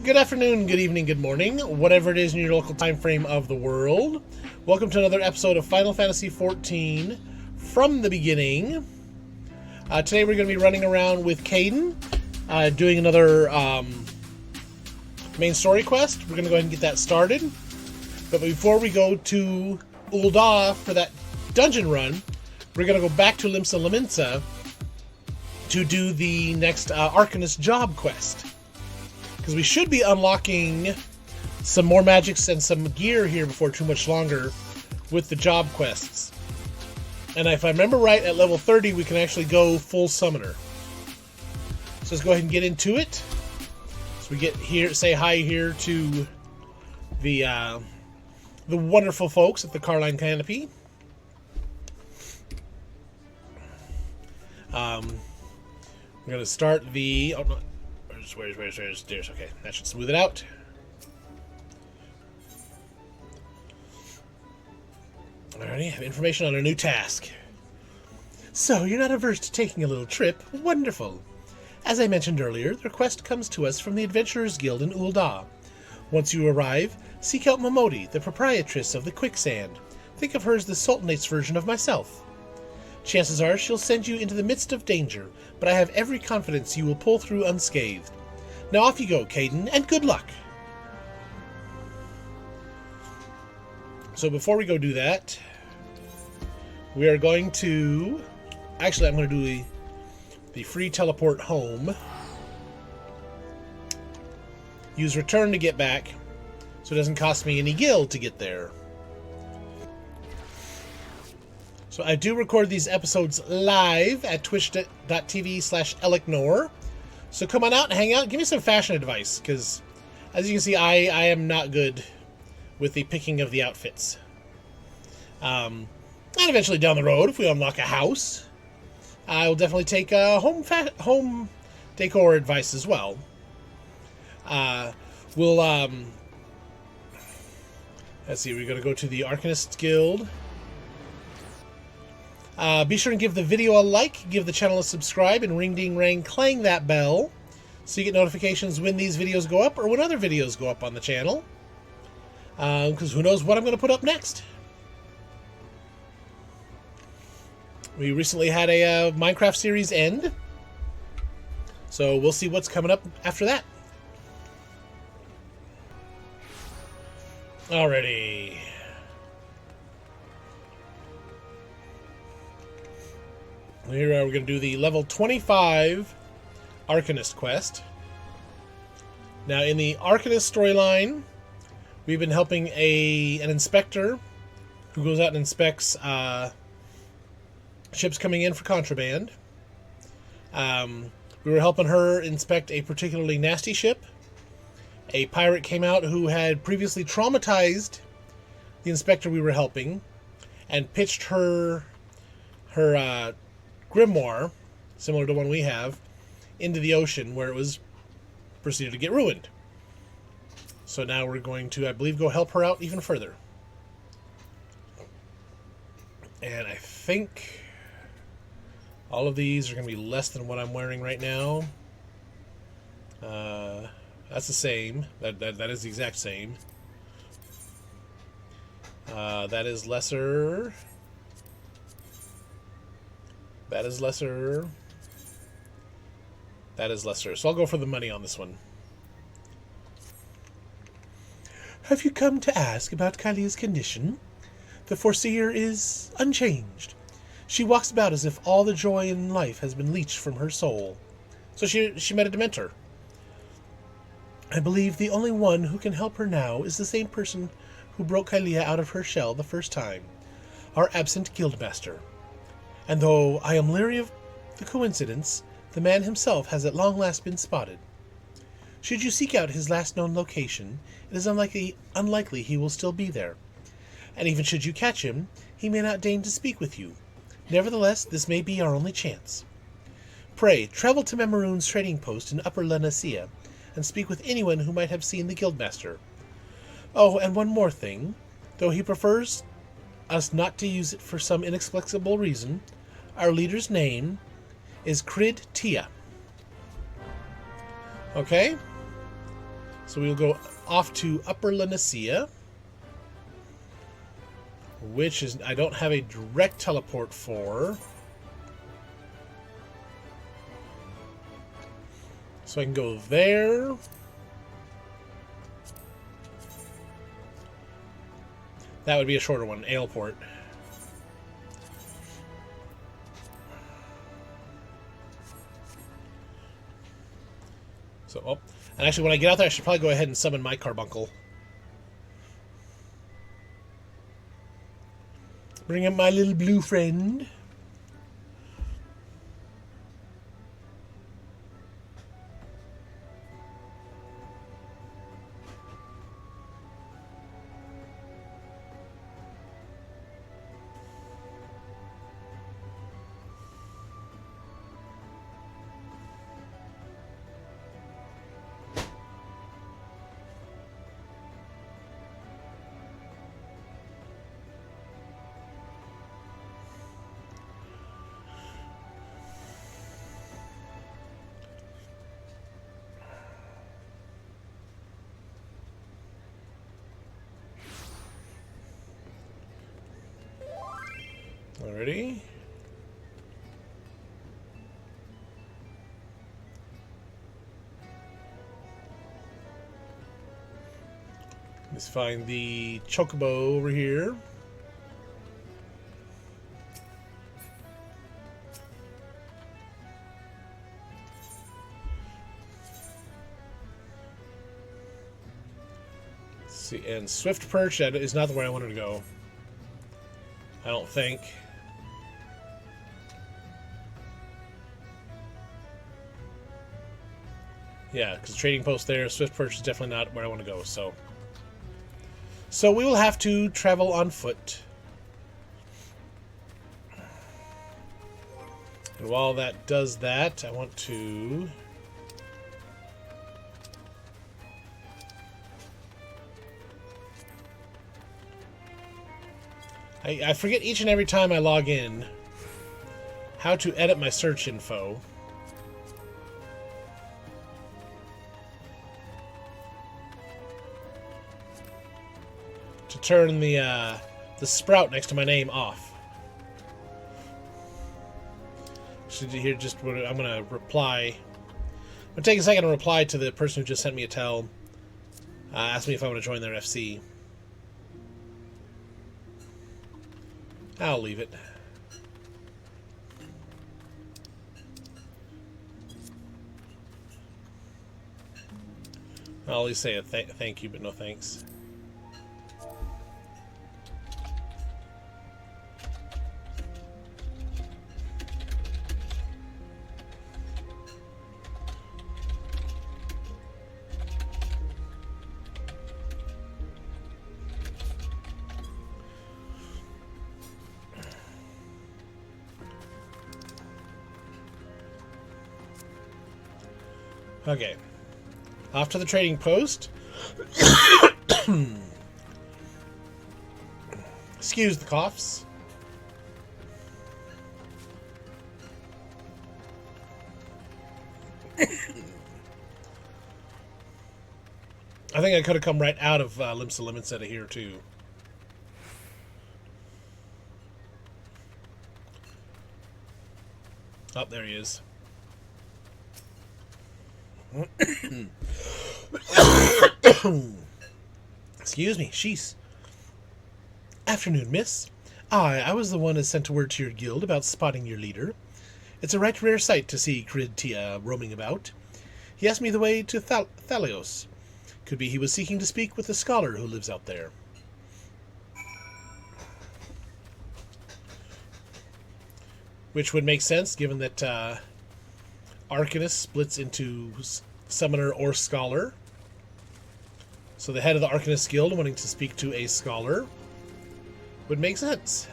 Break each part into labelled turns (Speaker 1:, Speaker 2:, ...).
Speaker 1: Good afternoon, good evening, good morning, whatever it is in your local time frame of the world. Welcome to another episode of Final Fantasy XIV from the beginning. Today we're going to be running around with Caden, doing another main story quest. We're going to go ahead and get that started. But before we go to Ul'dah for that dungeon run, we're going to go back to Limsa Lominsa to do the next Arcanist job quest. Because we should be unlocking some more magics and some gear here before too much longer with the job quests. And if I remember right, at level 30 we can actually go full summoner. So let's go ahead and get into it. So we get here, say hi here to the wonderful folks at the Carline Canopy. We're going to start the... Oh, no. Where's there's okay, that should smooth it out. Alrighty, have information on a new task. So, you're not averse to taking a little trip? Wonderful. As I mentioned earlier, the request comes to us from the Adventurers Guild in Ul'dah. Once you arrive, seek out Momodi, the proprietress of the Quicksand. Think of her as the Sultanate's version of myself. Chances are she'll send you into the midst of danger, but I have every confidence you will pull through unscathed. Now off you go, Caden, and good luck! So before we go do that, we are going to... Actually, I'm going to do the free teleport home. Use return to get back, so it doesn't cost me any gil to get there. So I do record these episodes live at twitch.tv/elecnor. So come on out and hang out. Give me some fashion advice, because as you can see, I am not good with the picking of the outfits. And eventually down the road, if we unlock a house, I will definitely take home decor advice as well. Let's see, we're going to go to the Arcanist Guild. Be sure and give the video a like, give the channel a subscribe, and ring-ding-rang, clang that bell so you get notifications when these videos go up or when other videos go up on the channel. Because who knows what I'm going to put up next. We recently had a Minecraft series end, so we'll see what's coming up after that. Alrighty. Here we're going to do the level 25 Arcanist quest. Now, in the Arcanist storyline, we've been helping an inspector who goes out and inspects ships coming in for contraband. We were helping her inspect a particularly nasty ship. A pirate came out who had previously traumatized the inspector we were helping and pitched her grimoire, similar to one we have, into the ocean, where it was proceeded to get ruined. So now we're going to, I believe, go help her out even further. And I think all of these are going to be less than what I'm wearing right now. That's the same. That is the exact same. That is lesser. That is lesser. That is lesser. So I'll go for the money on this one. Have you come to ask about Kylia's condition? The Foreseer is unchanged. She walks about as if all the joy in life has been leached from her soul. So she met a Dementor. I believe the only one who can help her now is the same person who broke Kylia out of her shell the first time, our absent guildmaster. And though I am leery of the coincidence, the man himself has at long last been spotted. Should you seek out his last known location, it is unlikely he will still be there. And even should you catch him, he may not deign to speak with you. Nevertheless, this may be our only chance. Pray, travel to Memorune's trading post in Upper Lenacia, and speak with anyone who might have seen the guildmaster. Oh, and one more thing. Though he prefers us not to use it for some inexplicable reason, our leader's name is Crid Tia. Okay? So we'll go off to Upper Lanacea, which is I don't have a direct teleport for. So I can go there. That would be a shorter one, Aleport. So, oh, and actually when I get out there, I should probably go ahead and summon my Carbuncle. Bring up my little blue friend. Alrighty. Let's find the Chocobo over here. Let's see, and Swift Perch is not the way I wanted to go. I don't think. Yeah, because trading post there, Swift Perch is definitely not where I want to go, so we will have to travel on foot. And while that does that, I want to I forget each and every time I log in how to edit my search info. To turn the sprout next to my name off. Should you hear just I'm gonna reply. I'm gonna take a second to reply to the person who just sent me a tell. Asked me if I want to join their FC. I'll leave it. I'll at least say a thank you, but no thanks. Okay. Off to the trading post. Excuse the coughs. I think I could have come right out of Limsa Lim instead of here, too. Oh, there he is. Excuse me, sheesh. Afternoon, miss. I was the one that sent word to your guild about spotting your leader. It's a right rare sight to see Crid Tia roaming about. He asked me the way to Thalios. Could be he was seeking to speak with the scholar who lives out there. Which would make sense, given that Arcanist splits into Summoner or Scholar. So the head of the Arcanist Guild wanting to speak to a Scholar would make sense.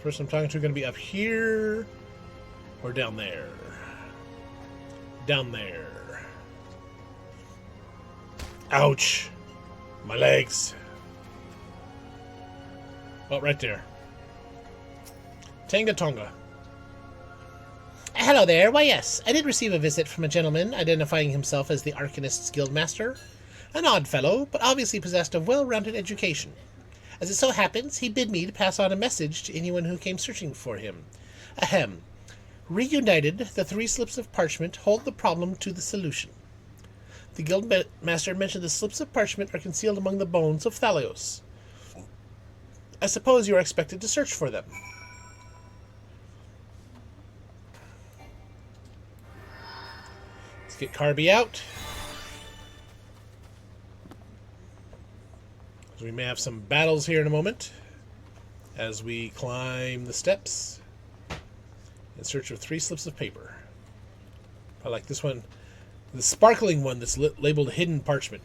Speaker 1: Person I'm talking to going to be up here or down there? down there. Ouch. My legs. Oh, right there. Tanga Tonga.
Speaker 2: Hello there. Why, yes, I did receive a visit from a gentleman identifying himself as the Arcanist's Guildmaster. An odd fellow, but obviously possessed of well-rounded education. As it so happens, he bid me to pass on a message to anyone who came searching for him. Ahem. Reunited, the 3 slips of parchment hold the problem to the solution. The Guildmaster mentioned the slips of parchment are concealed among the bones of Thalios. I suppose you are expected to search for them. Let's get Carby out. We may have some battles here in a moment as we climb the steps in search of 3 slips of paper. I like this one, the sparkling one that's labeled hidden parchment.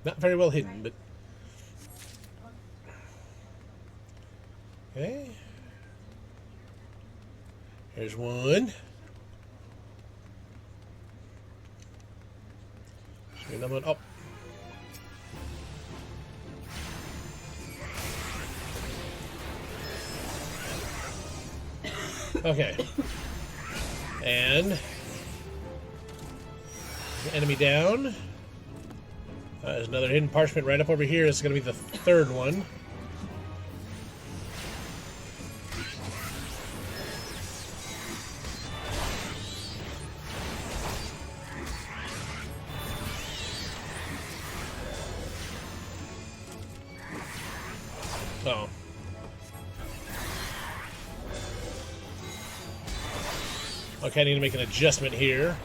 Speaker 2: Not very well hidden, but okay. Here's one. Another one up. Okay. And the enemy down. There's another hidden parchment right up over here. This is going to be the 3rd one. Oh. Okay, I need to make an adjustment here.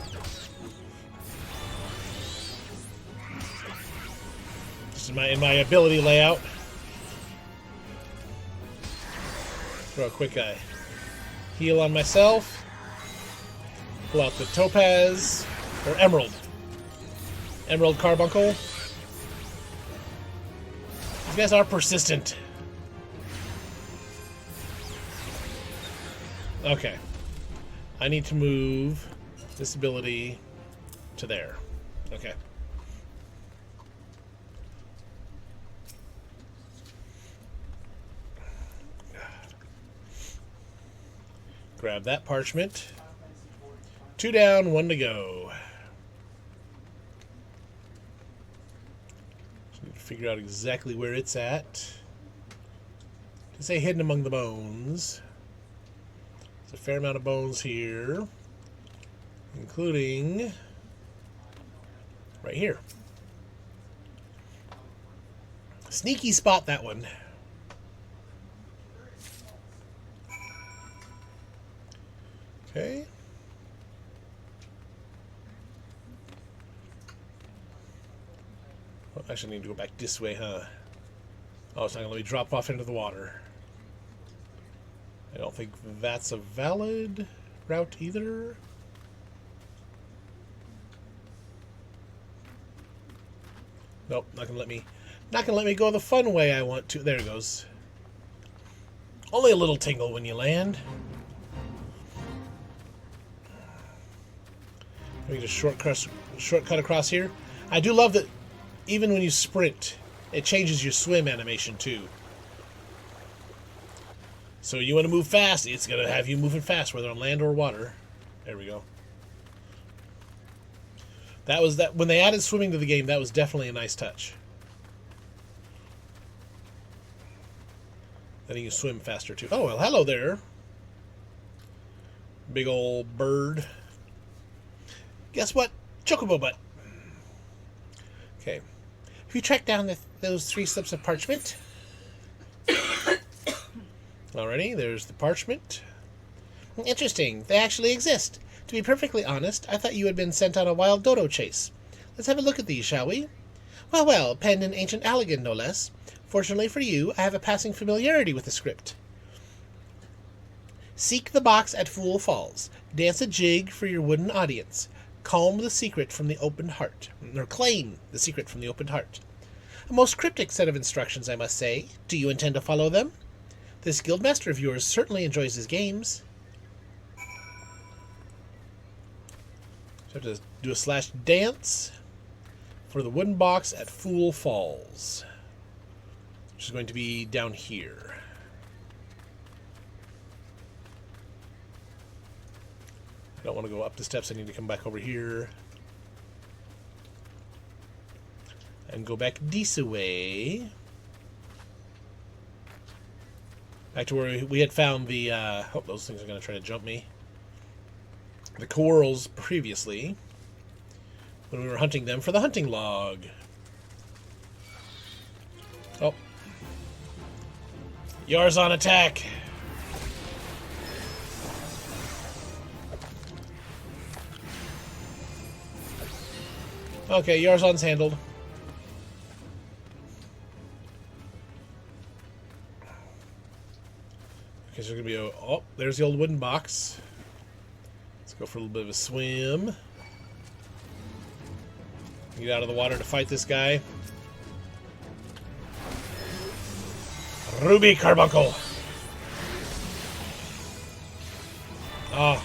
Speaker 2: Just in my ability layout. Throw a quick heal on myself. Pull out the topaz or emerald. Emerald carbuncle. These guys are persistent. Okay. I need to move this ability to there. Okay. Grab that parchment. 2 down, 1 to go. Just need to figure out exactly where it's at. To say hidden among the bones. A fair amount of bones here, including right here. Sneaky spot, that one. Okay. Well, actually, I need to go back this way, huh? Oh, it's not going to let me drop off into the water. I don't think that's a valid route either. Nope, not gonna let me go the fun way I want to. There it goes. Only a little tingle when you land. Let me just shortcut across here. I do love that even when you sprint, it changes your swim animation too. So you want to move fast, it's going to have you moving fast, whether on land or water. There we go. That when they added swimming to the game, that was definitely a nice touch. Letting you swim faster too. Oh, well, hello there. Big old bird. Guess what? Chocobo butt. Okay. If you track down those 3 slips of parchment. Alrighty, there's the parchment. Interesting. They actually exist. To be perfectly honest, I thought you had been sent on a wild dodo chase. Let's have a look at these, shall we? Well, well, penned in ancient Allegan, no less. Fortunately for you, I have a passing familiarity with the script. Seek the box at Fool Falls. Dance a jig for your wooden audience. Calm the secret from the open heart. Or claim the secret from the open heart. A most cryptic set of instructions, I must say. Do you intend to follow them? This guildmaster of yours certainly enjoys his games.
Speaker 1: So I have to do a slash dance for the wooden box at Fool Falls, which is going to be down here. I don't want to go up the steps. I need to come back over here and go back this way. Back to where we had found the... oh, those things are going to try to jump me. The corals previously, when we were hunting them for the hunting log. Oh. Yours on attack! Okay, Yarzon's handled. Okay, so there's gonna be a... oh, there's the old wooden box. Let's go for a little bit of a swim. Get out of the water to fight this guy. Ruby Carbuncle! Ah.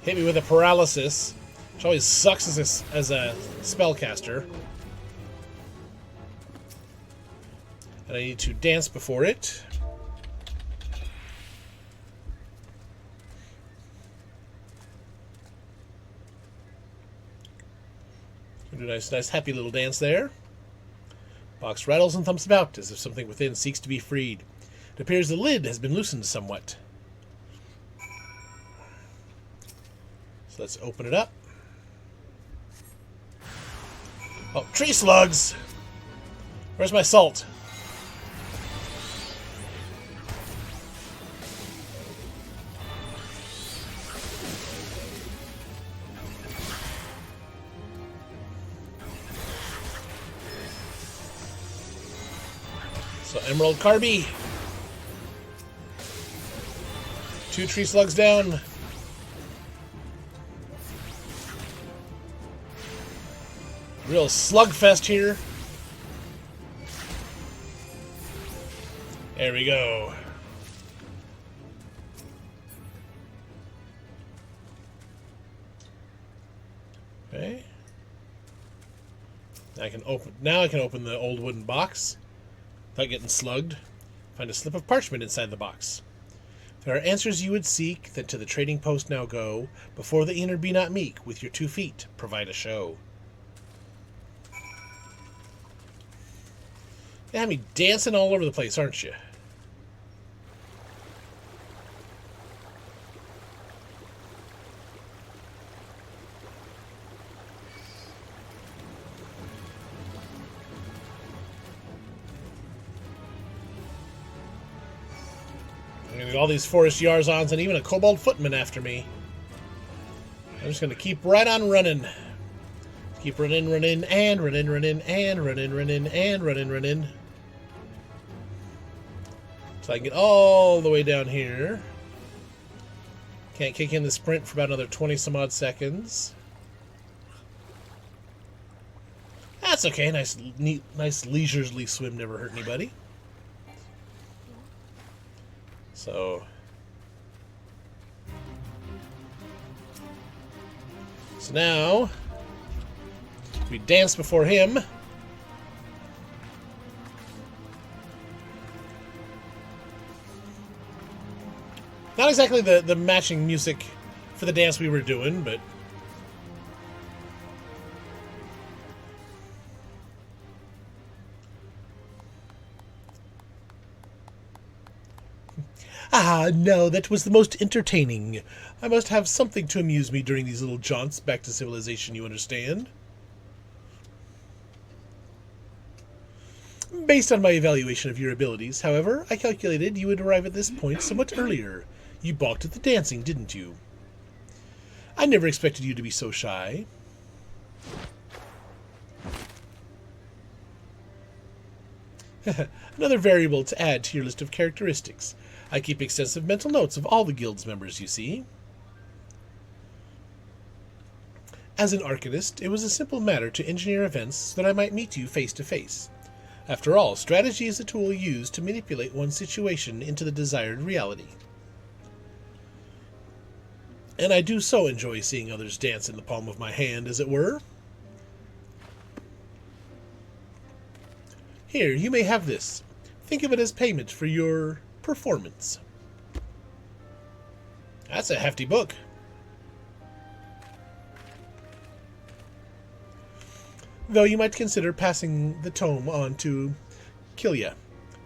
Speaker 1: Hit me with a paralysis. Which always sucks as a spellcaster. And I need to dance before it. Do a nice happy little dance there. Box rattles and thumps about as if something within seeks to be freed. It appears the lid has been loosened somewhat. So let's open it up. Oh, tree slugs! Where's my salt? So, Emerald Carby. 2 tree slugs down. Real slugfest here. There we go. Okay. Now I can open the old wooden box without getting slugged. Find a slip of parchment inside the box. There are answers you would seek, then to the trading post now go. Before the inner be not meek, with your 2 feet provide a show. You have me dancing all over the place, aren't you? I'm gonna get all these forest Yarzons and even a kobold footman after me. I'm just gonna keep right on running. Keep running, running, and running, running, and running, running, and running, running. So I can get all the way down here. Can't kick in the sprint for about another 20 some odd seconds. That's okay. Nice leisurely swim, never hurt anybody. So now we dance before him. Not exactly the matching music for the dance we were doing, but... Ah, no, that was the most entertaining. I must have something to amuse me during these little jaunts back to civilization, you understand? Based on my evaluation of your abilities, however, I calculated you would arrive at this point somewhat earlier. You balked at the dancing, didn't you? I never expected you to be so shy. Another variable to add to your list of characteristics. I keep extensive mental notes of all the guild's members, you see. As an Arcanist, it was a simple matter to engineer events so that I might meet you face to face. After all, strategy is a tool used to manipulate one's situation into the desired reality. And I do so enjoy seeing others dance in the palm of my hand, as it were. Here, you may have this. Think of it as payment for your performance. That's a hefty book. Though you might consider passing the tome on to Killia.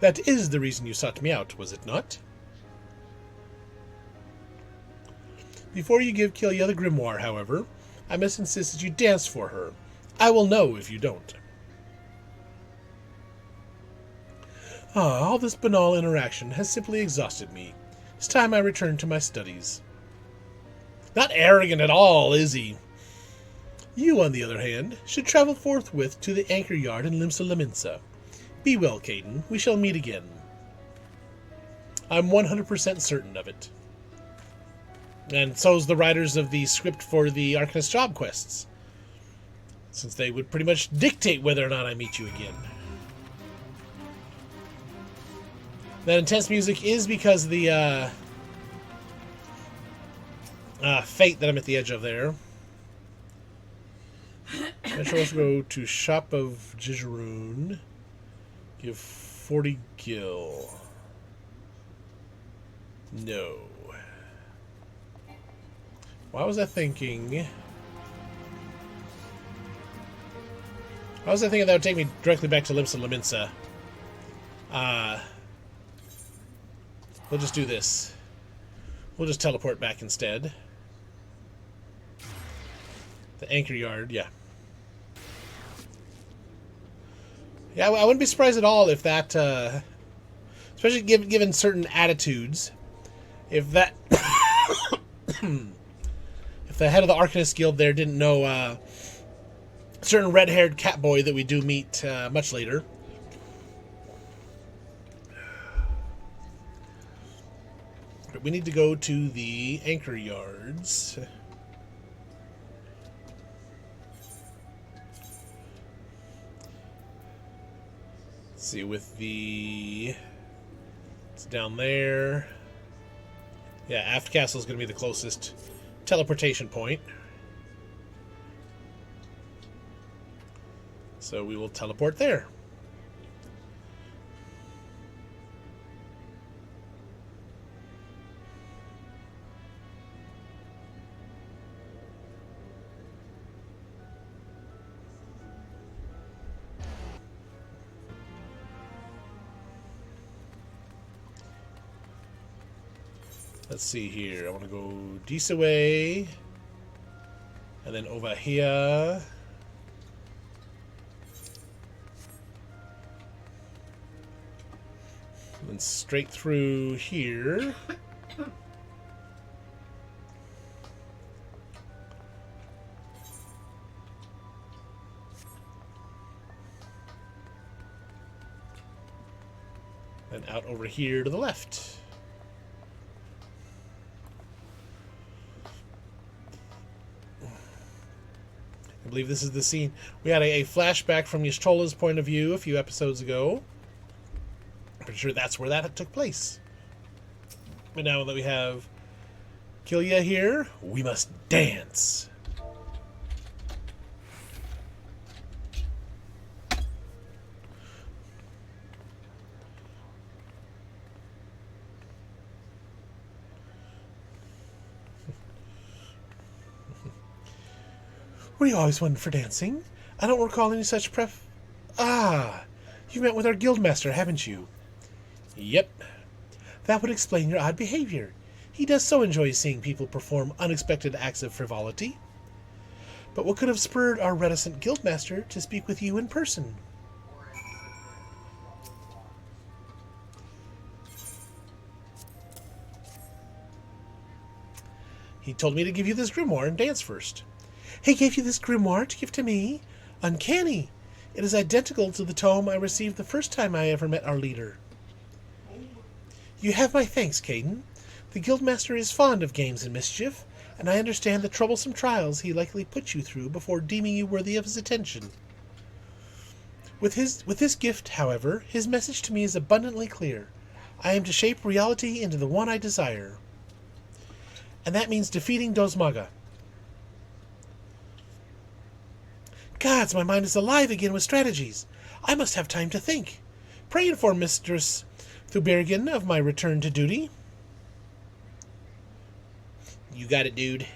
Speaker 1: That is the reason you sought me out, was it not? Before you give Killia the grimoire, however, I must insist that you dance for her. I will know if you don't. All this banal interaction has simply exhausted me. It's time I return to my studies. Not arrogant at all, is he? You, on the other hand, should travel forthwith to the anchor yard in Limsa Laminsa. Be well, Caden. We shall meet again. I'm 100% certain of it. And so's the writers of the script for the Arcanist job quests, since they would pretty much dictate whether or not I meet you again. That intense music is because of the fate that I'm at the edge of there. I shall also go to Shop of Jijeroon. Give 40 gil. No. Why was I thinking... Why was I thinking that would take me directly back to Limsa Laminsa? We'll just do this. We'll just teleport back instead. The anchor yard, yeah. Yeah, I wouldn't be surprised at all if that, especially given certain attitudes, if that, if the head of the Arcanist Guild there didn't know certain red-haired cat boy that we do meet much later. But we need to go to the anchor yards. See, with the... It's down there. Yeah, Aft Castle is going to be the closest teleportation point. So we will teleport there. Let's see here. I want to go this way. And then over here. And straight through here. And out over here to the left. I believe this is the scene. We had a flashback from Y'shtola's point of view a few episodes ago. I'm pretty sure that's where that took place. But now that we have Killia here, we must dance. Were you always one for dancing? I don't recall any such Ah, you met with our guildmaster, haven't you? Yep. That would explain your odd behavior. He does so enjoy seeing people perform unexpected acts of frivolity. But what could have spurred our reticent guildmaster to speak with you in person? He told me to give you this grimoire and dance first. He gave you this grimoire to give to me? Uncanny! It is identical to the tome I received the first time I ever met our leader. You have my thanks, Caden. The guildmaster is fond of games and mischief, and I understand the troublesome trials he likely put you through before deeming you worthy of his attention. With this gift, however, his message to me is abundantly clear. I am to shape reality into the one I desire. and that means defeating Dozmaga. Gods, my mind is alive again with strategies. I must have time to think. Pray inform Mistress Thubergen of my return to duty.
Speaker 2: You got it, dude.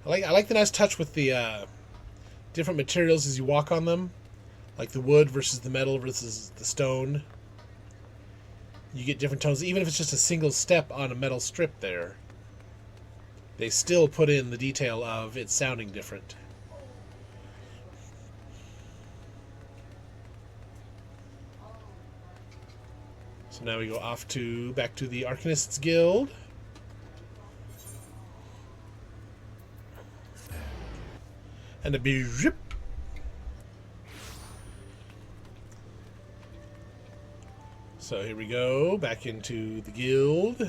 Speaker 2: I like the nice touch with the different materials as you walk on them, like the wood versus the metal versus the stone. You get different tones, even if it's just a single step on a metal strip there. They still put in the detail of it sounding different. So now we go off to back to the Arcanists Guild. And a big zip. So here we go, back into the guild.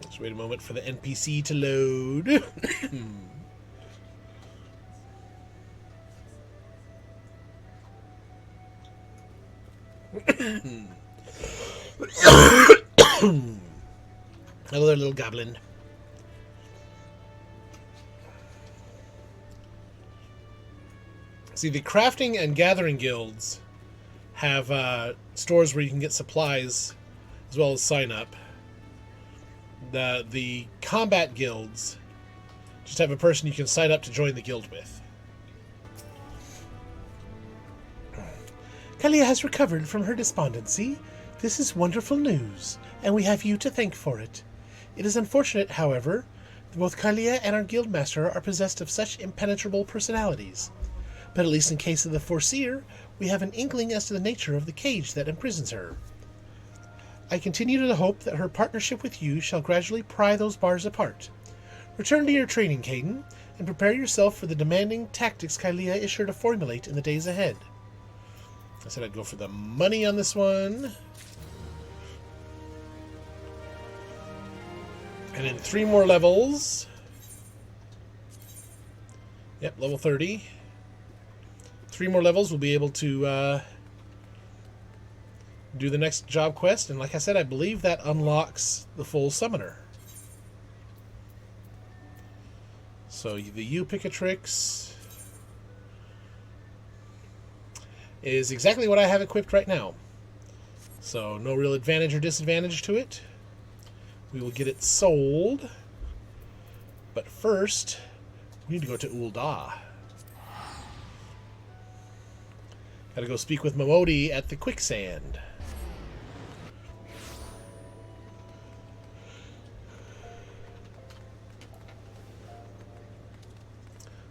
Speaker 2: Let's wait a moment for the NPC to load. Hello there, little goblin. See, the crafting and gathering guilds have stores where you can get supplies as well as sign up. The combat guilds just have a person you can sign up to join the guild with.
Speaker 1: Kalia has recovered from her despondency. This is wonderful news, and we have you to thank for it. It is unfortunate, however, that both Kalia and our guildmaster are possessed of such impenetrable personalities. But at least in case of the Foreseer, we have an inkling as to the nature of the cage that imprisons her. I continue to hope that her partnership with you shall gradually pry those bars apart. Return to your training, Caden, and prepare yourself for the demanding tactics Kalia is sure to formulate in the days ahead. I said I'd go for the money on this one. And in 3 more levels. Yep, level 30. 3 more levels, we'll be able to do the next job quest. And like I said, I believe that unlocks the full summoner. So the U-Picatrix is exactly what I have equipped right now. So no real advantage or disadvantage to it. We will get it sold. But first, we need to go to Ul'dah. Gotta go speak with Momodi at the quicksand.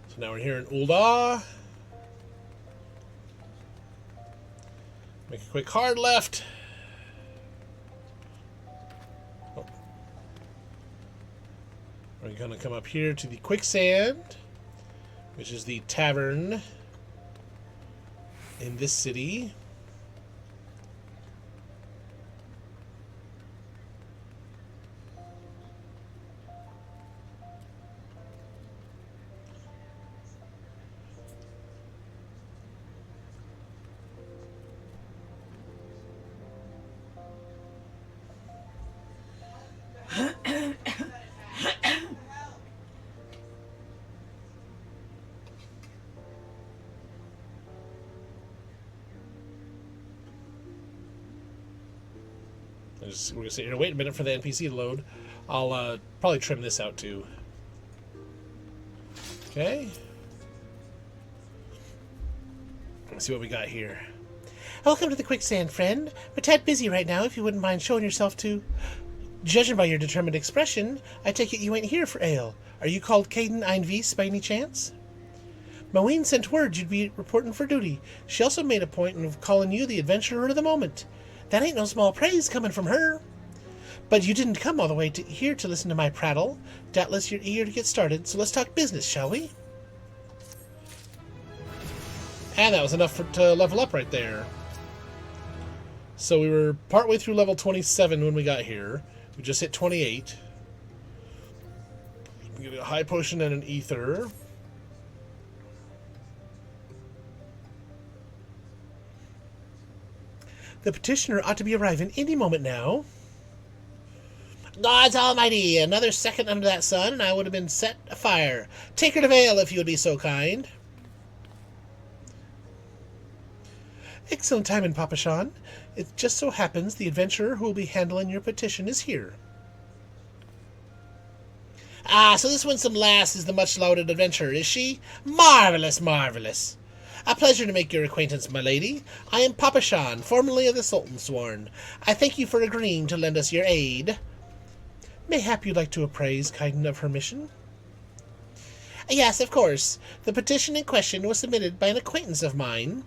Speaker 1: So now we're here in Ul'dah. Make a quick hard left. Oh. We're gonna come up here to the quicksand, which is the tavern in this city. We're going to sit here and wait a minute for the NPC to load. I'll probably trim this out too. Okay. Let's see what we got here.
Speaker 2: Welcome to the quicksand, friend. We're tad busy right now, if you wouldn't mind showing yourself to... Judging by your determined expression, I take it you ain't here for ale. Are you called Caden Einvies by any chance? Maween sent word you'd be reporting for duty. She also made a point of calling you the adventurer of the moment. That ain't no small praise coming from her. But you didn't come all the way here to listen to my prattle. Doubtless you're eager to get started, so let's talk business, shall we?
Speaker 1: And that was enough to level up right there. So we were partway through level 27 when we got here. We just hit 28. Get a high potion and an ether. The petitioner ought to be arriving any moment now.
Speaker 2: Gods almighty! Another second under that sun, and I would have been set afire. Take her to Vale, if you would be so kind.
Speaker 1: Excellent timing, Papa Sean. It just so happens the adventurer who will be handling your petition is here.
Speaker 2: Ah, so this winsome lass is the much-lauded adventurer, is she? Marvellous, marvellous. A pleasure to make your acquaintance, my lady. I am Papa Sean, formerly of the Sultan Sworn. I thank you for agreeing to lend us your aid.
Speaker 1: Mayhap you'd like to appraise Kaiden of her mission?
Speaker 2: Yes, of course. The petition in question was submitted by an acquaintance of mine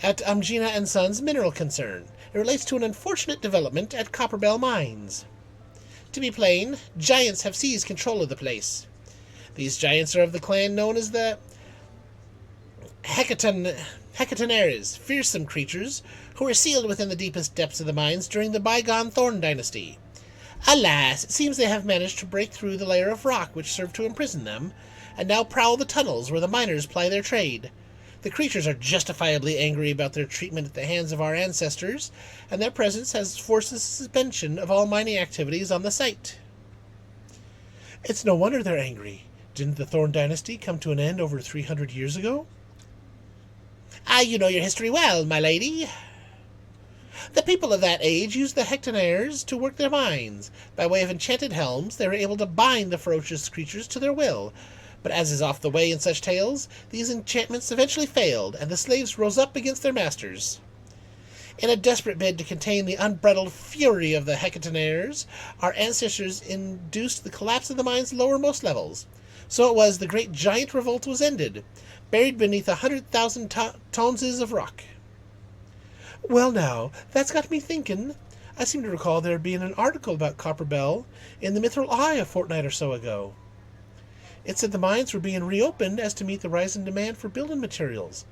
Speaker 2: at Amgina and Sons Mineral Concern. It relates to an unfortunate development at Copperbell Mines. To be plain, giants have seized control of the place. These giants are of the clan known as the Hecatonaires, fearsome creatures who were sealed within the deepest depths of the mines during the bygone Thorn Dynasty. Alas, it seems they have managed to break through the layer of rock which served to imprison them, and now prowl the tunnels where the miners ply their trade. The creatures are justifiably angry about their treatment at the hands of our ancestors, and their presence has forced the suspension of all mining activities on the site.
Speaker 1: It's no wonder they're angry. Didn't the Thorn Dynasty come to an end over 300 years ago?
Speaker 2: Ah, you know your history well, my lady. The people of that age used the Hecatonaires to work their mines. By way of enchanted helms, they were able to bind the ferocious creatures to their will. But as is oft the way in such tales, these enchantments eventually failed, and the slaves rose up against their masters. In a desperate bid to contain the unbridled fury of the Hecatonaires, our ancestors induced the collapse of the mine's lowermost levels. So it was the great giant revolt was ended, buried beneath 100,000 tonnes of rock.
Speaker 1: Well now, that's got me thinking. I seem to recall there being an article about Copperbell in the Mithril Eye a fortnight or so ago. It said the mines were being reopened as to meet the rising demand for building materials.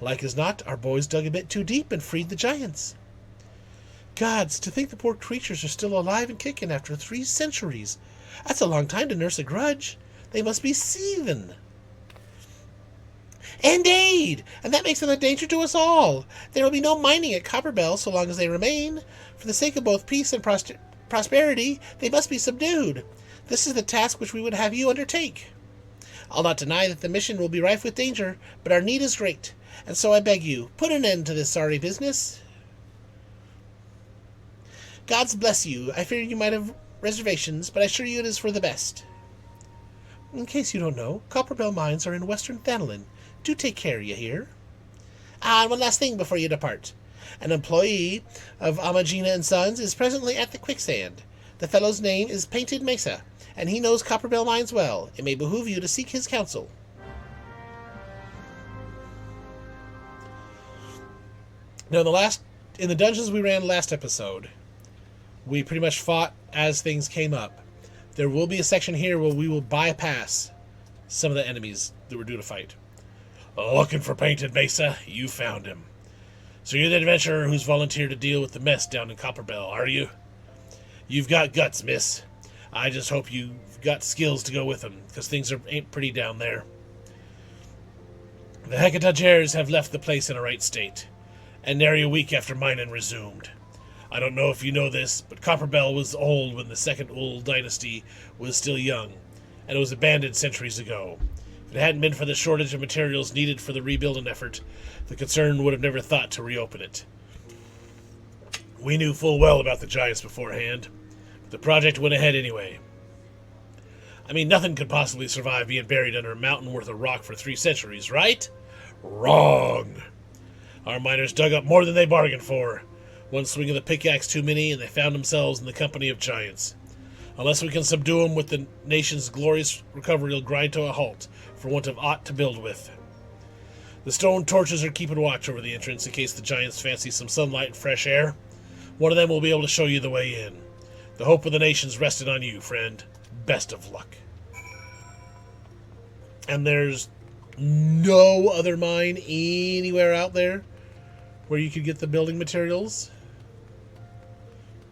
Speaker 1: Like as not, our boys dug a bit too deep and freed the giants. Gods, to think the poor creatures are still alive and kicking after 3 centuries. That's a long time to nurse a grudge. They must be seething.
Speaker 2: Indeed, and that makes them a danger to us all. There will be no mining at Copperbell so long as they remain. For the sake of both peace and prosperity, they must be subdued. This is the task which we would have you undertake. I'll not deny that the mission will be rife with danger, but our need is great, and so I beg you, put an end to this sorry business. Gods bless you. I fear you might have reservations, but I assure you it is for the best.
Speaker 1: In case you don't know, Copperbell mines are in western Thanolin. Do take care, you hear?
Speaker 2: Ah, and one last thing before you depart. An employee of Amagina and Sons is presently at the quicksand. The fellow's name is Painted Mesa, and he knows Copperbell mines well. It may behoove you to seek his counsel.
Speaker 1: Now, in the dungeons we ran last episode, we pretty much fought as things came up. There will be a section here where we will bypass some of the enemies that we're due to fight. Looking for Painted Mesa? You found him. So you're the adventurer who's volunteered to deal with the mess down in Copperbell, are you? You've got guts, miss. I just hope you've got skills to go with them, because things ain't pretty down there. The Hecatonaires have left the place in a right state, and nary a week after mining resumed. I don't know if you know this, but Copperbell was old when the second old dynasty was still young, and it was abandoned centuries ago. If it hadn't been for the shortage of materials needed for the rebuilding effort, the concern would have never thought to reopen it. We knew full well about the giants beforehand, but the project went ahead anyway. I mean, nothing could possibly survive being buried under a mountain worth of rock for 3 centuries, right? Wrong! Our miners dug up more than they bargained for. One swing of the pickaxe too many, and they found themselves in the company of giants. Unless we can subdue them with the nation's glorious recovery, will grind to a halt, for want of aught to build with. The stone torches are keeping watch over the entrance in case the giants fancy some sunlight and fresh air. One of them will be able to show you the way in. The hope of the nation's rested on you, friend. Best of luck. And there's no other mine anywhere out there where you could get the building materials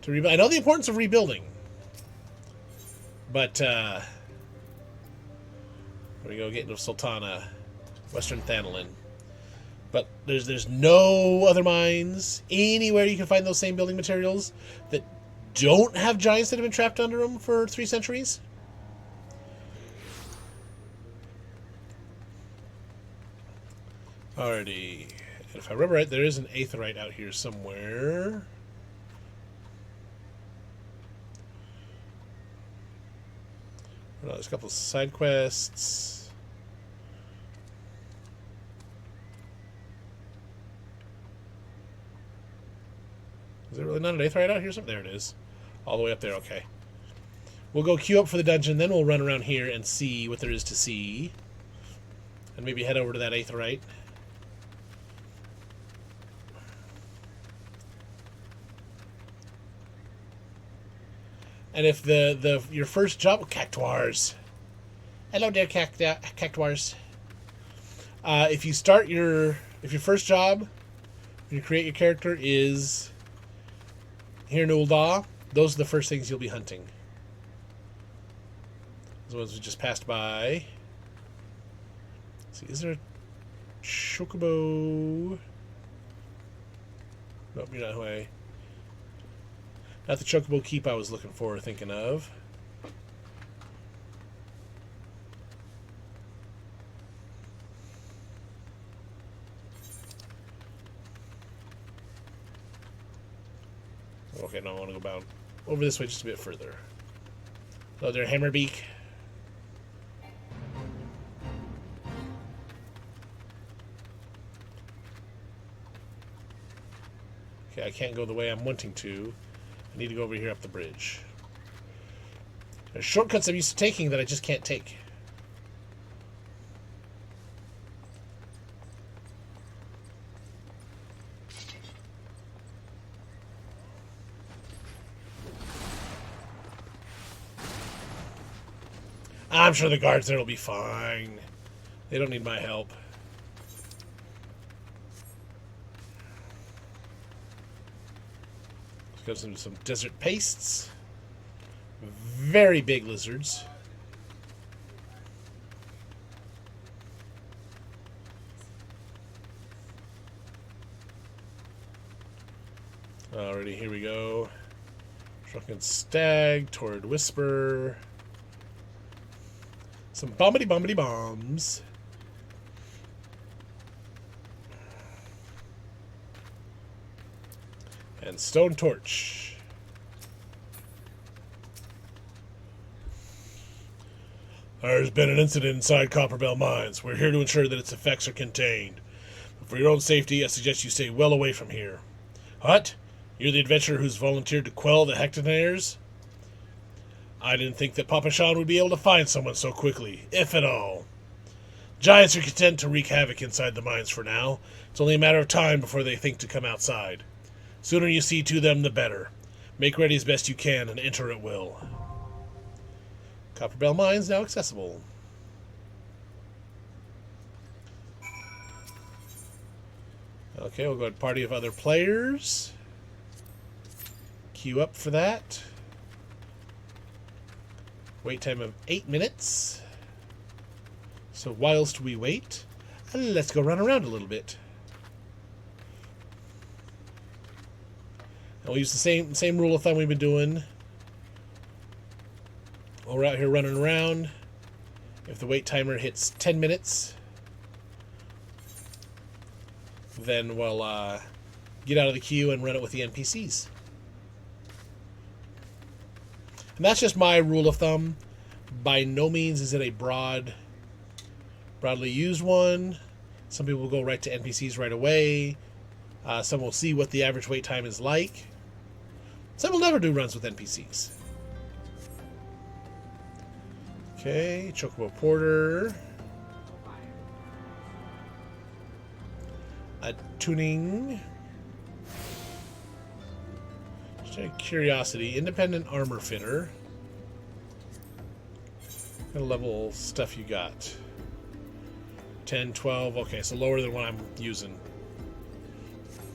Speaker 1: to rebuild. I know the importance of rebuilding, but
Speaker 2: There we go, get into Sultana, Western Thanalin. But there's no other mines anywhere you can find those same building materials that don't have giants that have been trapped under them for 3 centuries. Alrighty. And if I remember right, there is an aetheryte out here somewhere. Oh, there's a couple of side quests. Is there really not an aetheryte out here? There it is. All the way up there, okay. We'll go queue up for the dungeon, then we'll run around here and see what there is to see. And maybe head over to that aetheryte. And if your first job, cactuars. Hello there, cactuars. If your first job, when you create your character, is here in Ul'dah, those are the first things you'll be hunting. Those ones we just passed by. Let's see, is there a chocobo? Nope, you're not away. Not the chocobo keep I was looking for or thinking of. Okay, now I want to go about over this way just a bit further. Hello there, Hammerbeak. Okay, I can't go the way I'm wanting to. I need to go over here up the bridge. There's shortcuts I'm used to taking that I just can't take. I'm sure the guards there will be fine. They don't need my help. Let's go into some desert pastes. Very big lizards. Alrighty, here we go. Drunken Stag, Torrid Whisper. Some bombity bombs. And Stone Torch. There's been an incident inside Copperbell Mines. We're here to ensure that its effects are contained. But for your own safety, I suggest you stay well away from here. What? You're the adventurer who's volunteered to quell the Hectonaires? I didn't think that Papa Shan would be able to find someone so quickly, if at all. Giants are content to wreak havoc inside the mines for now. It's only a matter of time before they think to come outside. Sooner you see to them, the better. Make ready as best you can and enter at will. Copperbell Mines now accessible. Okay, we'll go to party of other players. Queue up for that. Wait time of 8 minutes. So whilst we wait, let's go run around a little bit. And we'll use the same rule of thumb we've been doing. While we're out here running around, if the wait timer hits 10 minutes, then we'll get out of the queue and run it with the NPCs. And that's just my rule of thumb. By no means is it a broadly used one. Some people will go right to NPCs right away. Some will see what the average wait time is like. Some will never do runs with NPCs. Okay, Chocobo Porter. A tuning. Just out of curiosity, independent armor fitter. What level stuff you got? 10, 12. Okay, so lower than what I'm using.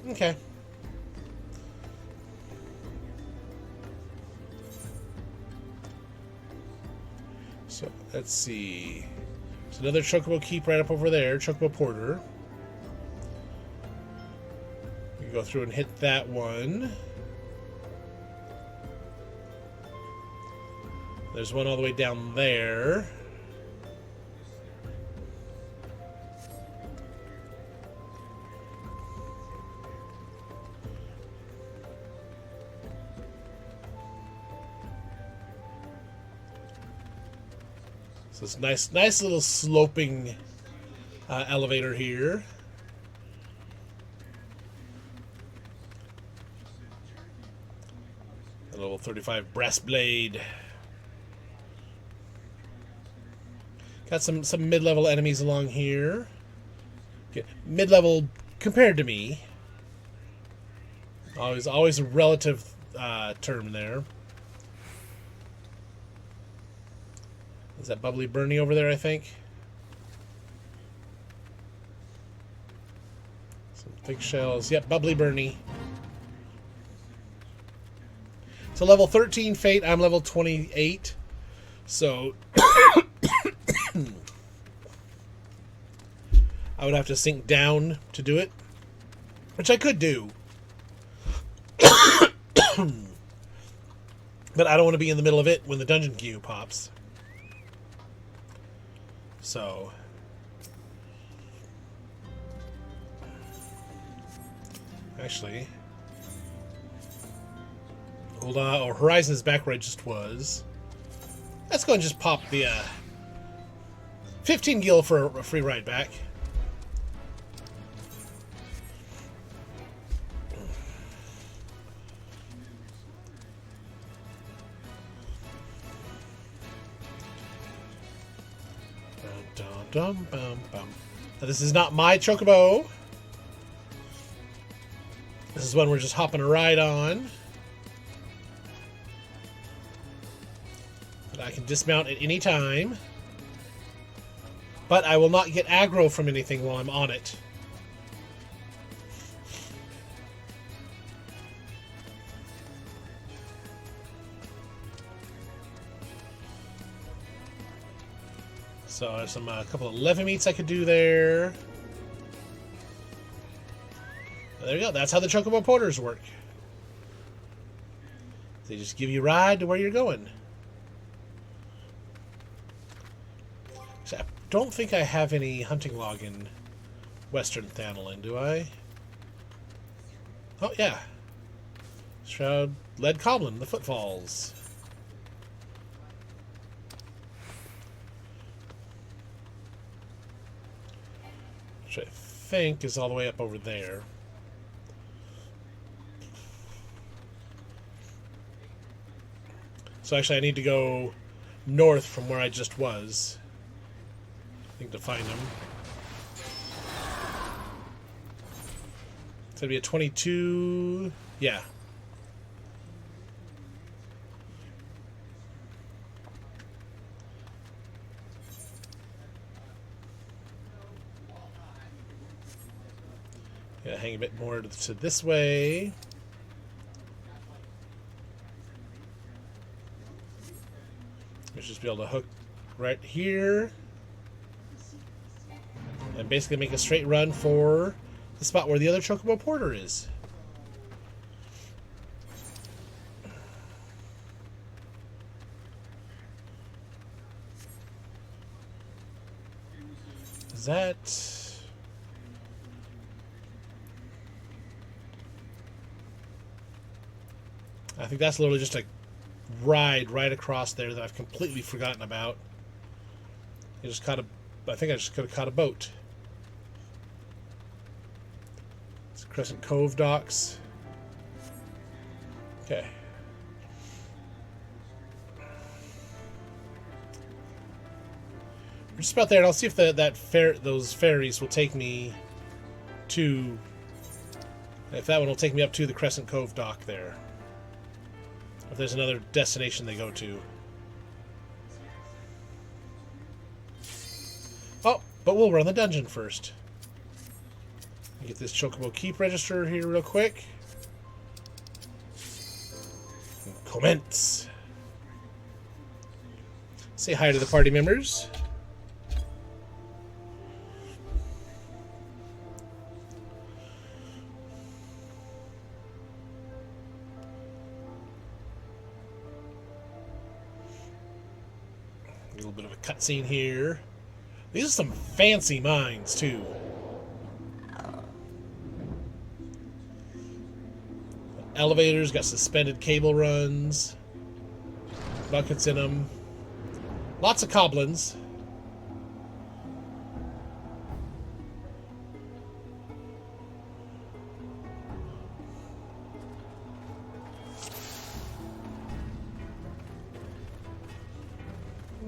Speaker 2: Okay. So let's see. There's another Chocobo Keep right up over there, Chocobo Porter. We can go through and hit that one. There's one all the way down there. So it's nice little sloping elevator here. A level 35 brass blade. Got some mid-level enemies along here. Okay. Mid-level compared to me. Always a relative term there. Is that Bubbly Bernie over there, I think? Some thick shells. Yep, Bubbly Bernie. So level 13 Fate, I'm level 28. So I would have to sink down to do it, which I could do. But I don't want to be in the middle of it when the dungeon queue pops. So actually, hold on. Oh, Horizon is back where I just was. Let's go and just pop the 15 gil for a free ride back. Now, this is not my Chocobo. This is one we're just hopping a ride on. But I can dismount at any time. But I will not get aggro from anything while I'm on it. So there's a couple of levy meets I could do there. There you go. That's how the Chocobo Porters work. They just give you a ride to where you're going. So I don't think I have any hunting log in Western Thanolin, do I? Oh, yeah. Shroud Lead Coblin, the Footfalls. Which I think is all the way up over there. So actually I need to go north from where I just was, I think, to find them. It's going to be a 22... yeah. Hang a bit more to this way. We should just be able to hook right here and basically make a straight run for the spot where the other Chocobo Porter is. Is that... I think that's literally just a ride right across there that I've completely forgotten about. I just caught a... I think I just could have caught a boat. It's Crescent Cove docks. Okay. We're just about there, and I'll see if those ferries will take me to... if that one will take me up to the Crescent Cove dock there. If there's another destination they go to. Oh, but we'll run the dungeon first. Get this Chocobo Keep register here real quick. And commence. Say hi to the party members.
Speaker 1: little bit of a cutscene here. These are some fancy mines, too. Elevators, got suspended cable runs. Buckets in them. Lots of goblins.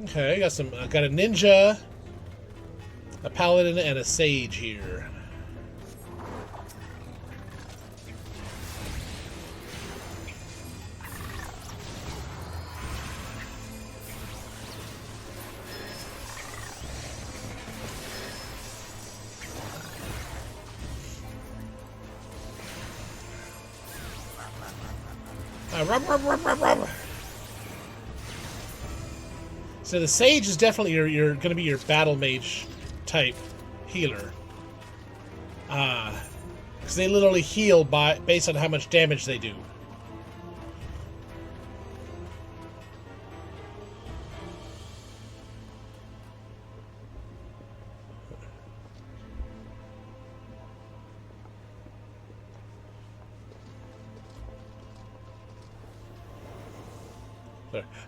Speaker 1: Okay, got a ninja, a paladin, and a sage here. So the sage is definitely your going to be your battle mage type healer, because they literally heal based on how much damage they do.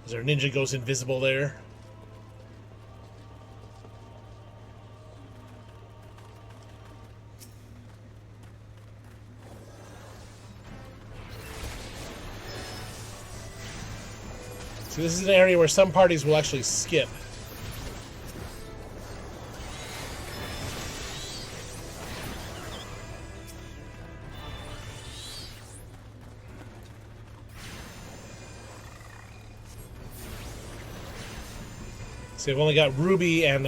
Speaker 1: As our ninja goes invisible there. So this is an area where some parties will actually skip. So we've only got Ruby and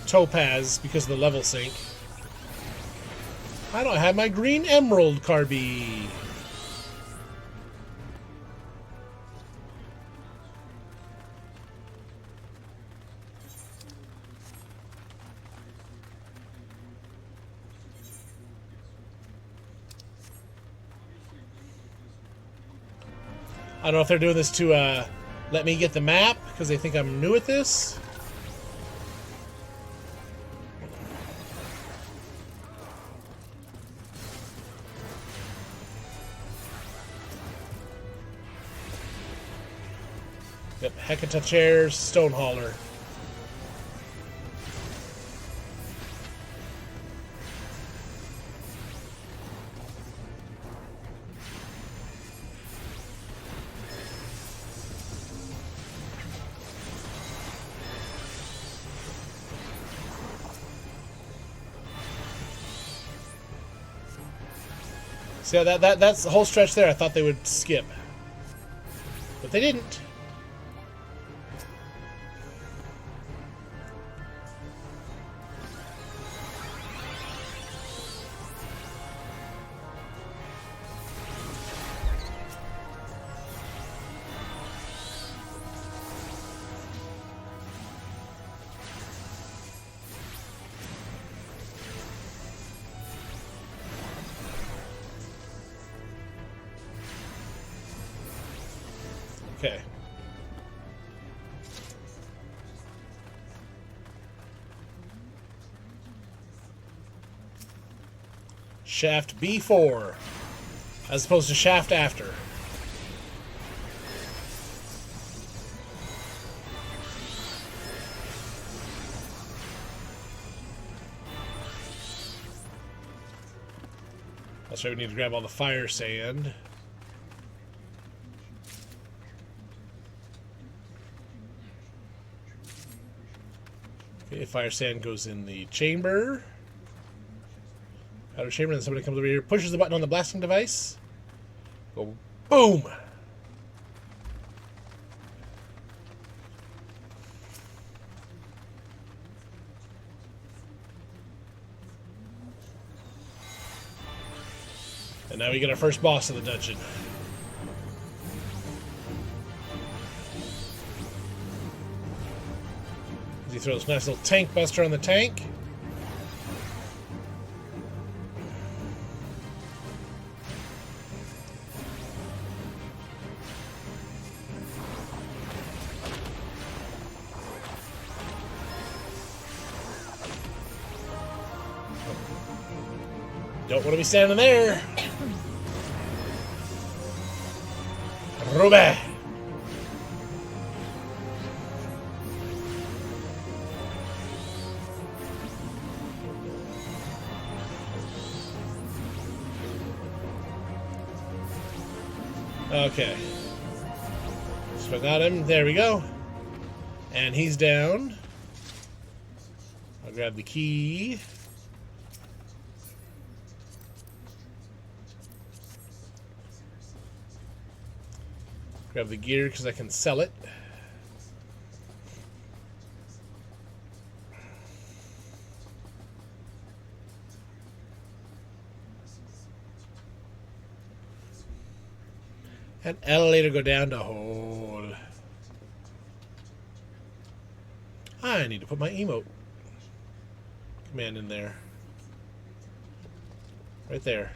Speaker 1: Topaz because of the level sync. I don't have my green emerald, Carby. I don't know if they're doing this to let me get the map because they think I'm new at this. Yep, Hecata Chairs, Stonehauler. See, that's the whole stretch there. I thought they would skip, but they didn't. Okay. Shaft B4, as opposed to shaft after. That's right, we need to grab all the fire sand. Okay, fire sand goes in the chamber. Outer chamber, and somebody comes over here, pushes the button on the blasting device. Go boom! And now we get our first boss of the dungeon. He throws a nice little tank buster on the tank.
Speaker 2: Don't want to be standing there. Ruby. Okay. So I got him. There we go. And he's down. I'll grab the key. Grab the gear because I can sell it. And elevator go down to hold. I need to put my emote command in there. Right there.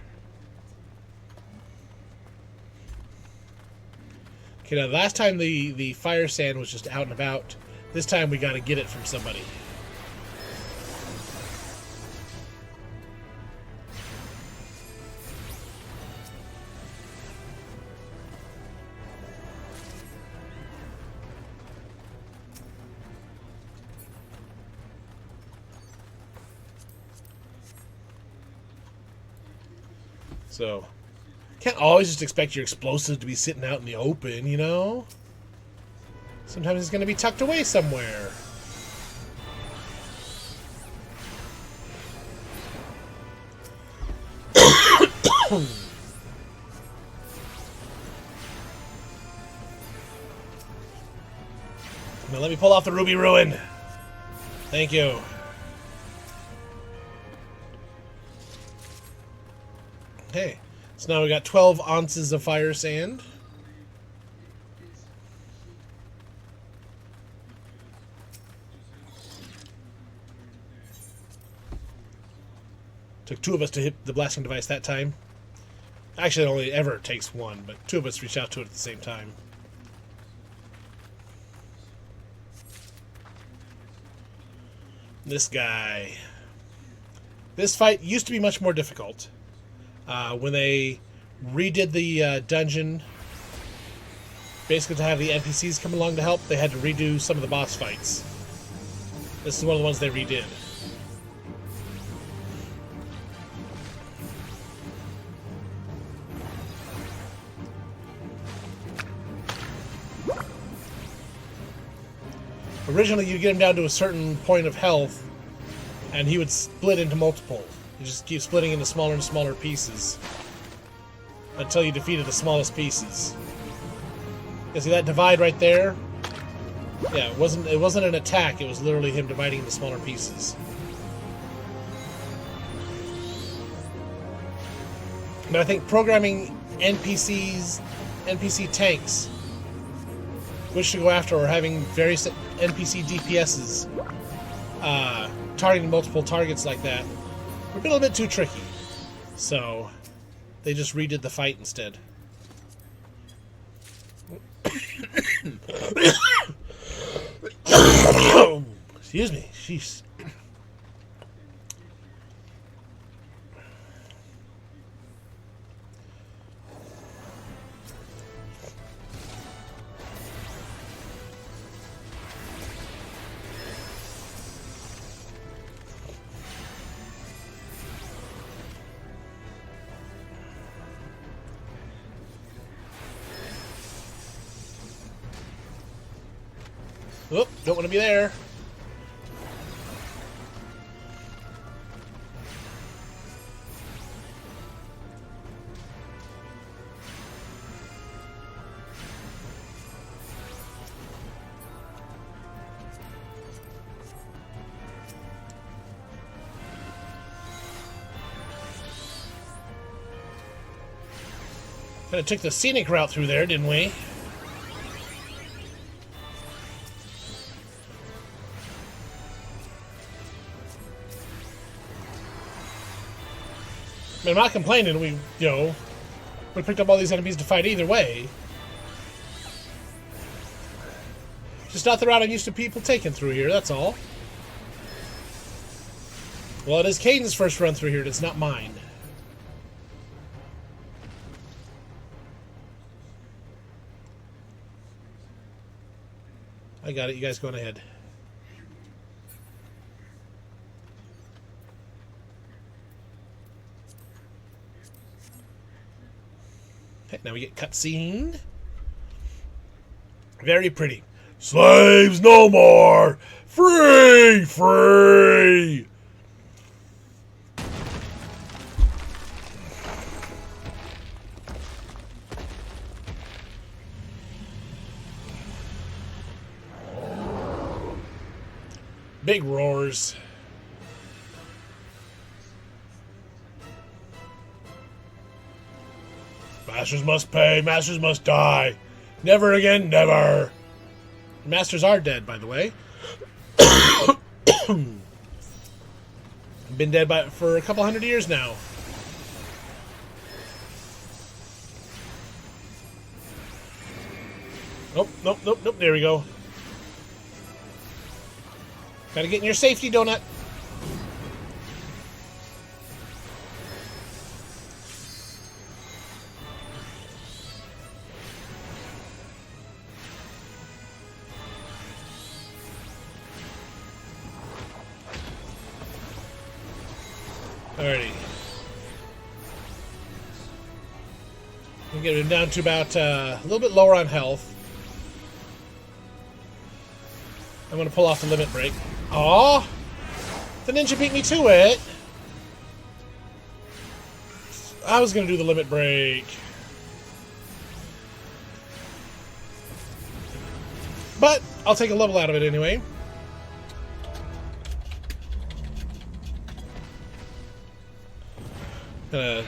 Speaker 2: Okay, now last time the fire sand was just out and about. This time we got to get it from somebody. So, can't always just expect your explosives to be sitting out in the open, you know? Sometimes it's going to be tucked away somewhere. Now let me pull off the Ruby Ruin. Thank you. Okay, so now we got 12 ounces of fire sand. Took 2 of us to hit the blasting device that time. Actually, it only ever takes 1, but 2 of us reached out to it at the same time. This guy. This fight used to be much more difficult. When they redid the dungeon, basically to have the NPCs come along to help, they had to redo some of the boss fights. This is one of the ones they redid. Originally, you'd get him down to a certain point of health, and he would split into multiple. You just keep splitting into smaller and smaller pieces until you defeated the smallest pieces. You see that divide right there? Yeah, it wasn't an attack. It was literally him dividing into smaller pieces. But I think programming NPC tanks, which to go after, or having various NPC DPSs targeting multiple targets like that, would be a little bit too tricky. So they just redid the fight instead. Excuse me. Jeez. Oop, don't want to be there. Kind of took the scenic route through there, didn't we? I mean, I'm not complaining. We picked up all these enemies to fight either way. Just not the route I'm used to people taking through here, that's all. Well, it is Caden's first run through here. It's not mine. I got it. You guys going ahead. Okay, now we get cutscene. Very pretty. Slaves no more! Free! Free! Big roars. Masters must pay. Masters must die. Never again, never. The masters are dead, by the way. Been dead for a couple hundred years now. Nope, nope, nope, nope. There we go. Gotta get in your safety, donut. Alrighty. We'll get him down to about a little bit lower on health. I'm going to pull off the limit break. Aw! The ninja beat me to it! I was going to do the limit break. But I'll take a level out of it anyway.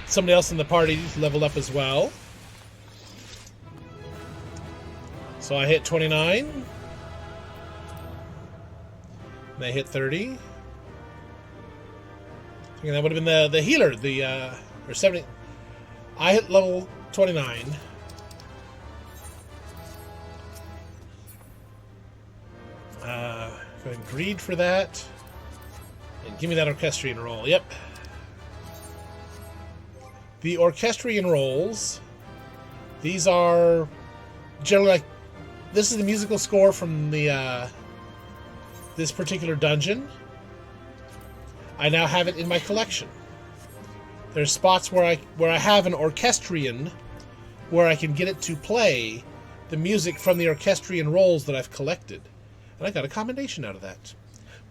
Speaker 2: Somebody else in the party leveled up as well. So I hit 29. They hit 30. I think that would have been the healer, or 70. I hit level 29. Go ahead and greed for that. And give me that orchestrion roll. Yep. The orchestrion rolls, these are generally like, this is the musical score from the this particular dungeon. I now have it in my collection. There's spots where I have an orchestrion where I can get it to play the music from the orchestrion rolls that I've collected. And I got a commendation out of that.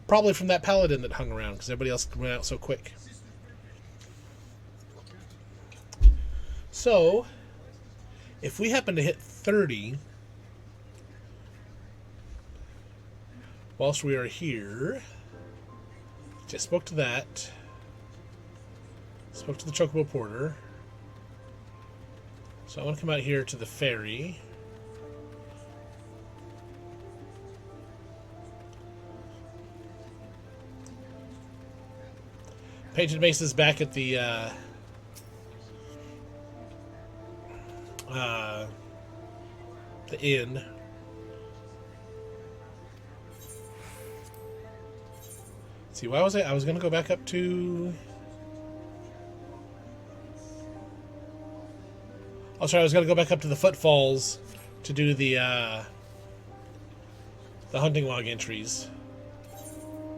Speaker 2: Probably from that paladin that hung around because everybody else went out so quick. So, if we happen to hit 30 whilst we are here, just spoke to that, spoke to the Chocobo Porter. So I want to come out here to the ferry. Painted Mace is back at the inn. Let's see, why was I was going to go back up to... Oh, sorry, I was going to go back up to the Footfalls to do the hunting log entries.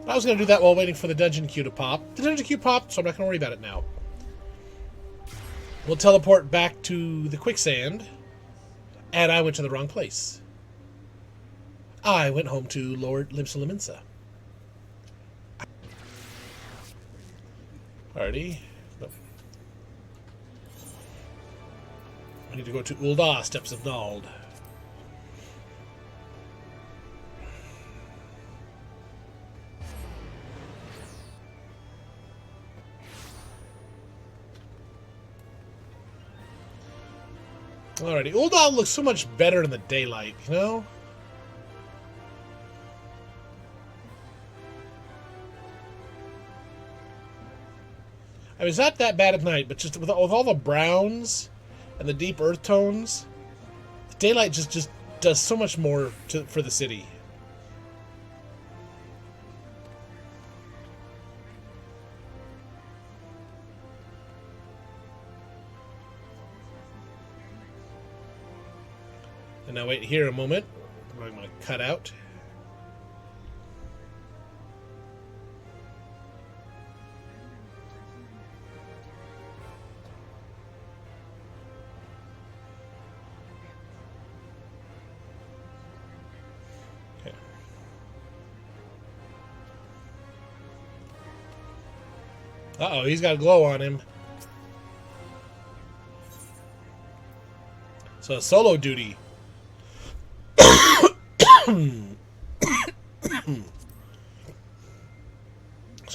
Speaker 2: I was going to do that while waiting for the dungeon queue to pop. The dungeon queue popped, so I'm not going to worry about it now. We'll teleport back to the quicksand. And I went to the wrong place. I went home to Lord Limsa. Alrighty. Nope. I need to go to Ul'dah, Steps of Nald. Alrighty, Ul'dah looks so much better in the daylight, you know? I mean, it's not that bad at night, but just with all the browns and the deep earth tones, the daylight just does so much more for the city. And now wait here a moment. I'm going to cut out. Okay. Uh-oh, he's got a glow on him. So solo duty. So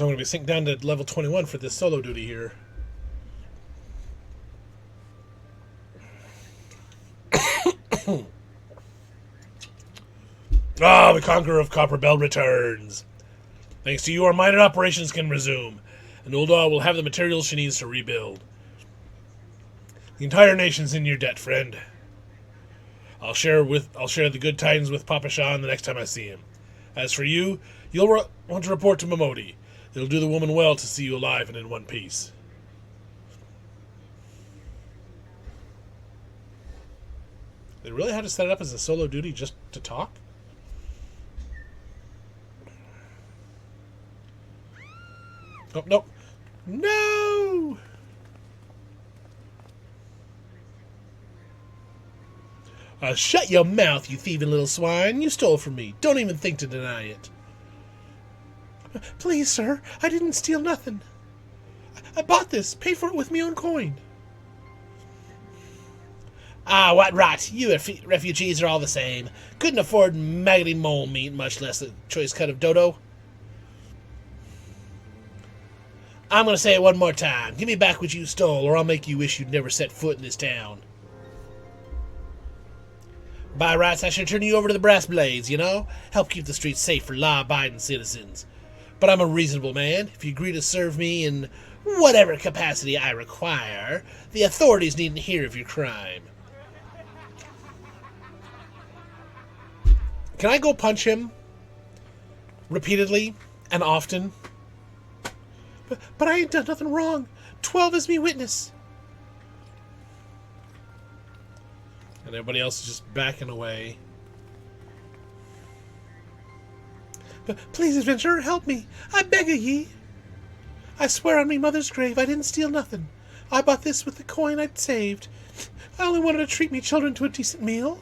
Speaker 2: I'm going to be synced down to level 21 for this solo duty here. Ah, the Conqueror of Copperbell returns. Thanks to you, our minor operations can resume, and Ulda will have the materials she needs to rebuild. The entire nation's in your debt, friend. I'll share the good tidings with Papa Sean the next time I see him. As for you, you'll want to report to Momodi. It'll do the woman well to see you alive and in one piece. They really had to set it up as a solo duty just to talk? Oh, no. No! Shut your mouth, you thieving little swine. You stole from me. Don't even think to deny it. Please, sir. I didn't steal nothing. I bought this. Paid for it with me own coin. Ah, what rot. You refugees are all the same. Couldn't afford maggoty mole meat, much less a choice cut of dodo. I'm going to say it one more time. Give me back what you stole, or I'll make you wish you'd never set foot in this town. By rights, I should turn you over to the brass blades, you know? Help keep the streets safe for law-abiding citizens. But I'm a reasonable man. If you agree to serve me in whatever capacity I require, the authorities needn't hear of your crime. Can I go punch him? Repeatedly and often? But I ain't done nothing wrong. 12 is me witness. And everybody else is just backing away. But please, adventurer, help me. I beg of ye. I swear on me mother's grave I didn't steal nothing. I bought this with the coin I'd saved. I only wanted to treat me children to a decent meal.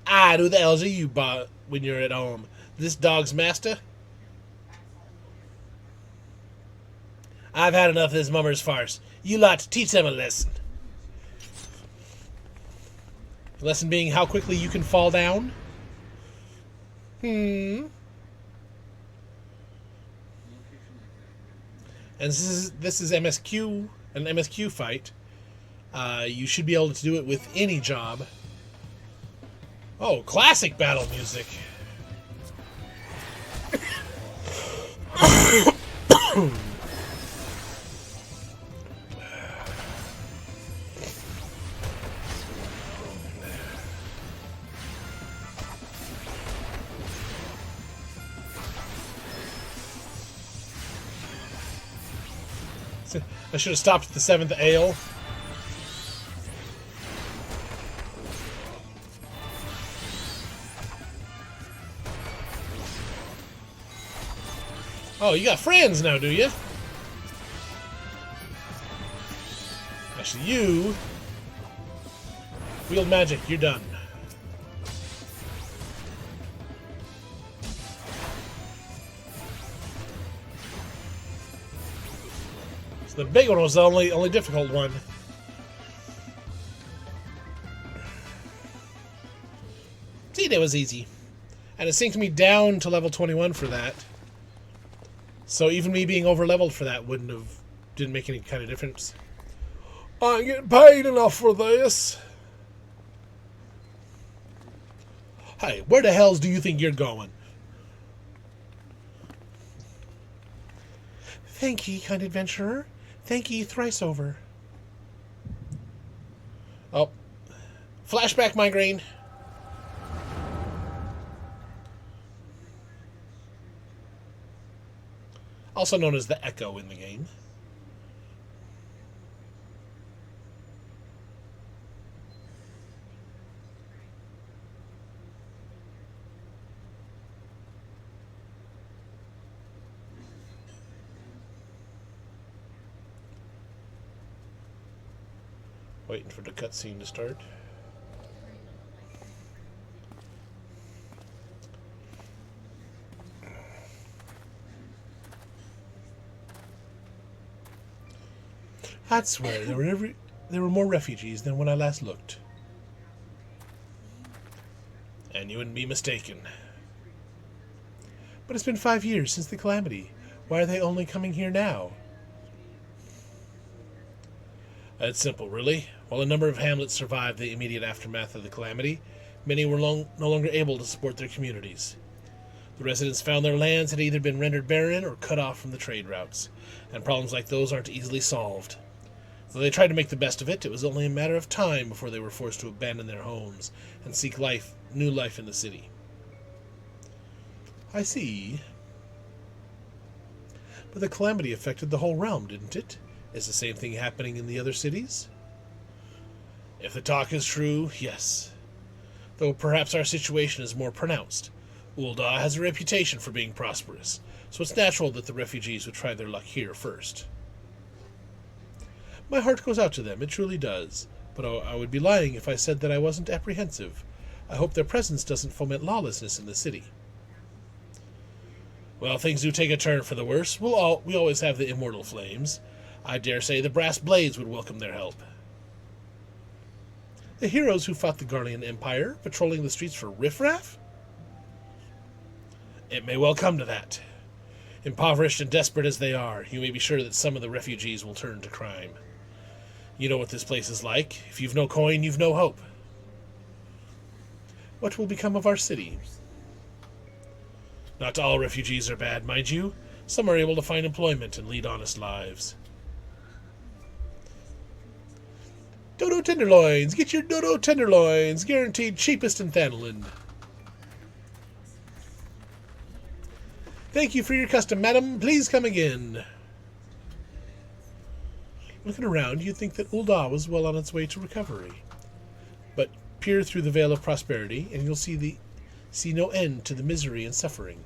Speaker 2: Ah, who the hell's are you bought when you're at home? This dog's master? I've had enough of this mummer's farce. You lot, teach them a lesson. The lesson being how quickly you can fall down? And this is MSQ, an MSQ fight. You should be able to do it with any job. Oh, classic battle music. I should have stopped at the 7th ale. Oh, you got friends now, do you? Actually, you wield magic. You're done. So the big one was the only difficult one. See, that was easy, and it synced me down to level 21 for that. So even me being over-leveled for that didn't make any kind of difference. I ain't getting paid enough for this. Hey, where the hells do you think you're going? Thank ye, kind adventurer. Thank ye thrice over. Oh. Flashback migraine. also known as the Echo in the game. Waiting for the cutscene to start.
Speaker 1: I'd swear there were more refugees than when I last looked.
Speaker 2: And you wouldn't be mistaken.
Speaker 1: But it's been 5 years since the calamity. Why are they only coming here now?
Speaker 2: It's simple, really. While a number of hamlets survived the immediate aftermath of the calamity, many were no longer able to support their communities. The residents found their lands had either been rendered barren or cut off from the trade routes, and problems like those aren't easily solved. Though they tried to make the best of it, it was only a matter of time before they were forced to abandon their homes and seek new life in the city.
Speaker 1: I see. But the calamity affected the whole realm, didn't it? Is the same thing happening in the other cities?
Speaker 2: If the talk is true, yes. Though perhaps our situation is more pronounced. Ul'dah has a reputation for being prosperous, so it's natural that the refugees would try their luck here first.
Speaker 1: My heart goes out to them, it truly does. But I would be lying if I said that I wasn't apprehensive. I hope their presence doesn't foment lawlessness in the city.
Speaker 2: Well, things do take a turn for the worse. We always have the immortal flames. I dare say the brass blades would welcome their help.
Speaker 1: The heroes who fought the Garlean Empire, patrolling the streets for riffraff?
Speaker 2: It may well come to that. Impoverished and desperate as they are, you may be sure that some of the refugees will turn to crime. You know what this place is like. If you've no coin, you've no hope.
Speaker 1: What will become of our city?
Speaker 2: Not all refugees are bad, mind you. Some are able to find employment and lead honest lives.
Speaker 1: Dodo tenderloins! Get your dodo tenderloins! Guaranteed cheapest in Thanalan. Thank you for your custom, madam. Please come again. Looking around, you'd think that Ul'dah was well on its way to recovery. But peer through the veil of prosperity, and you'll see no end to the misery and suffering.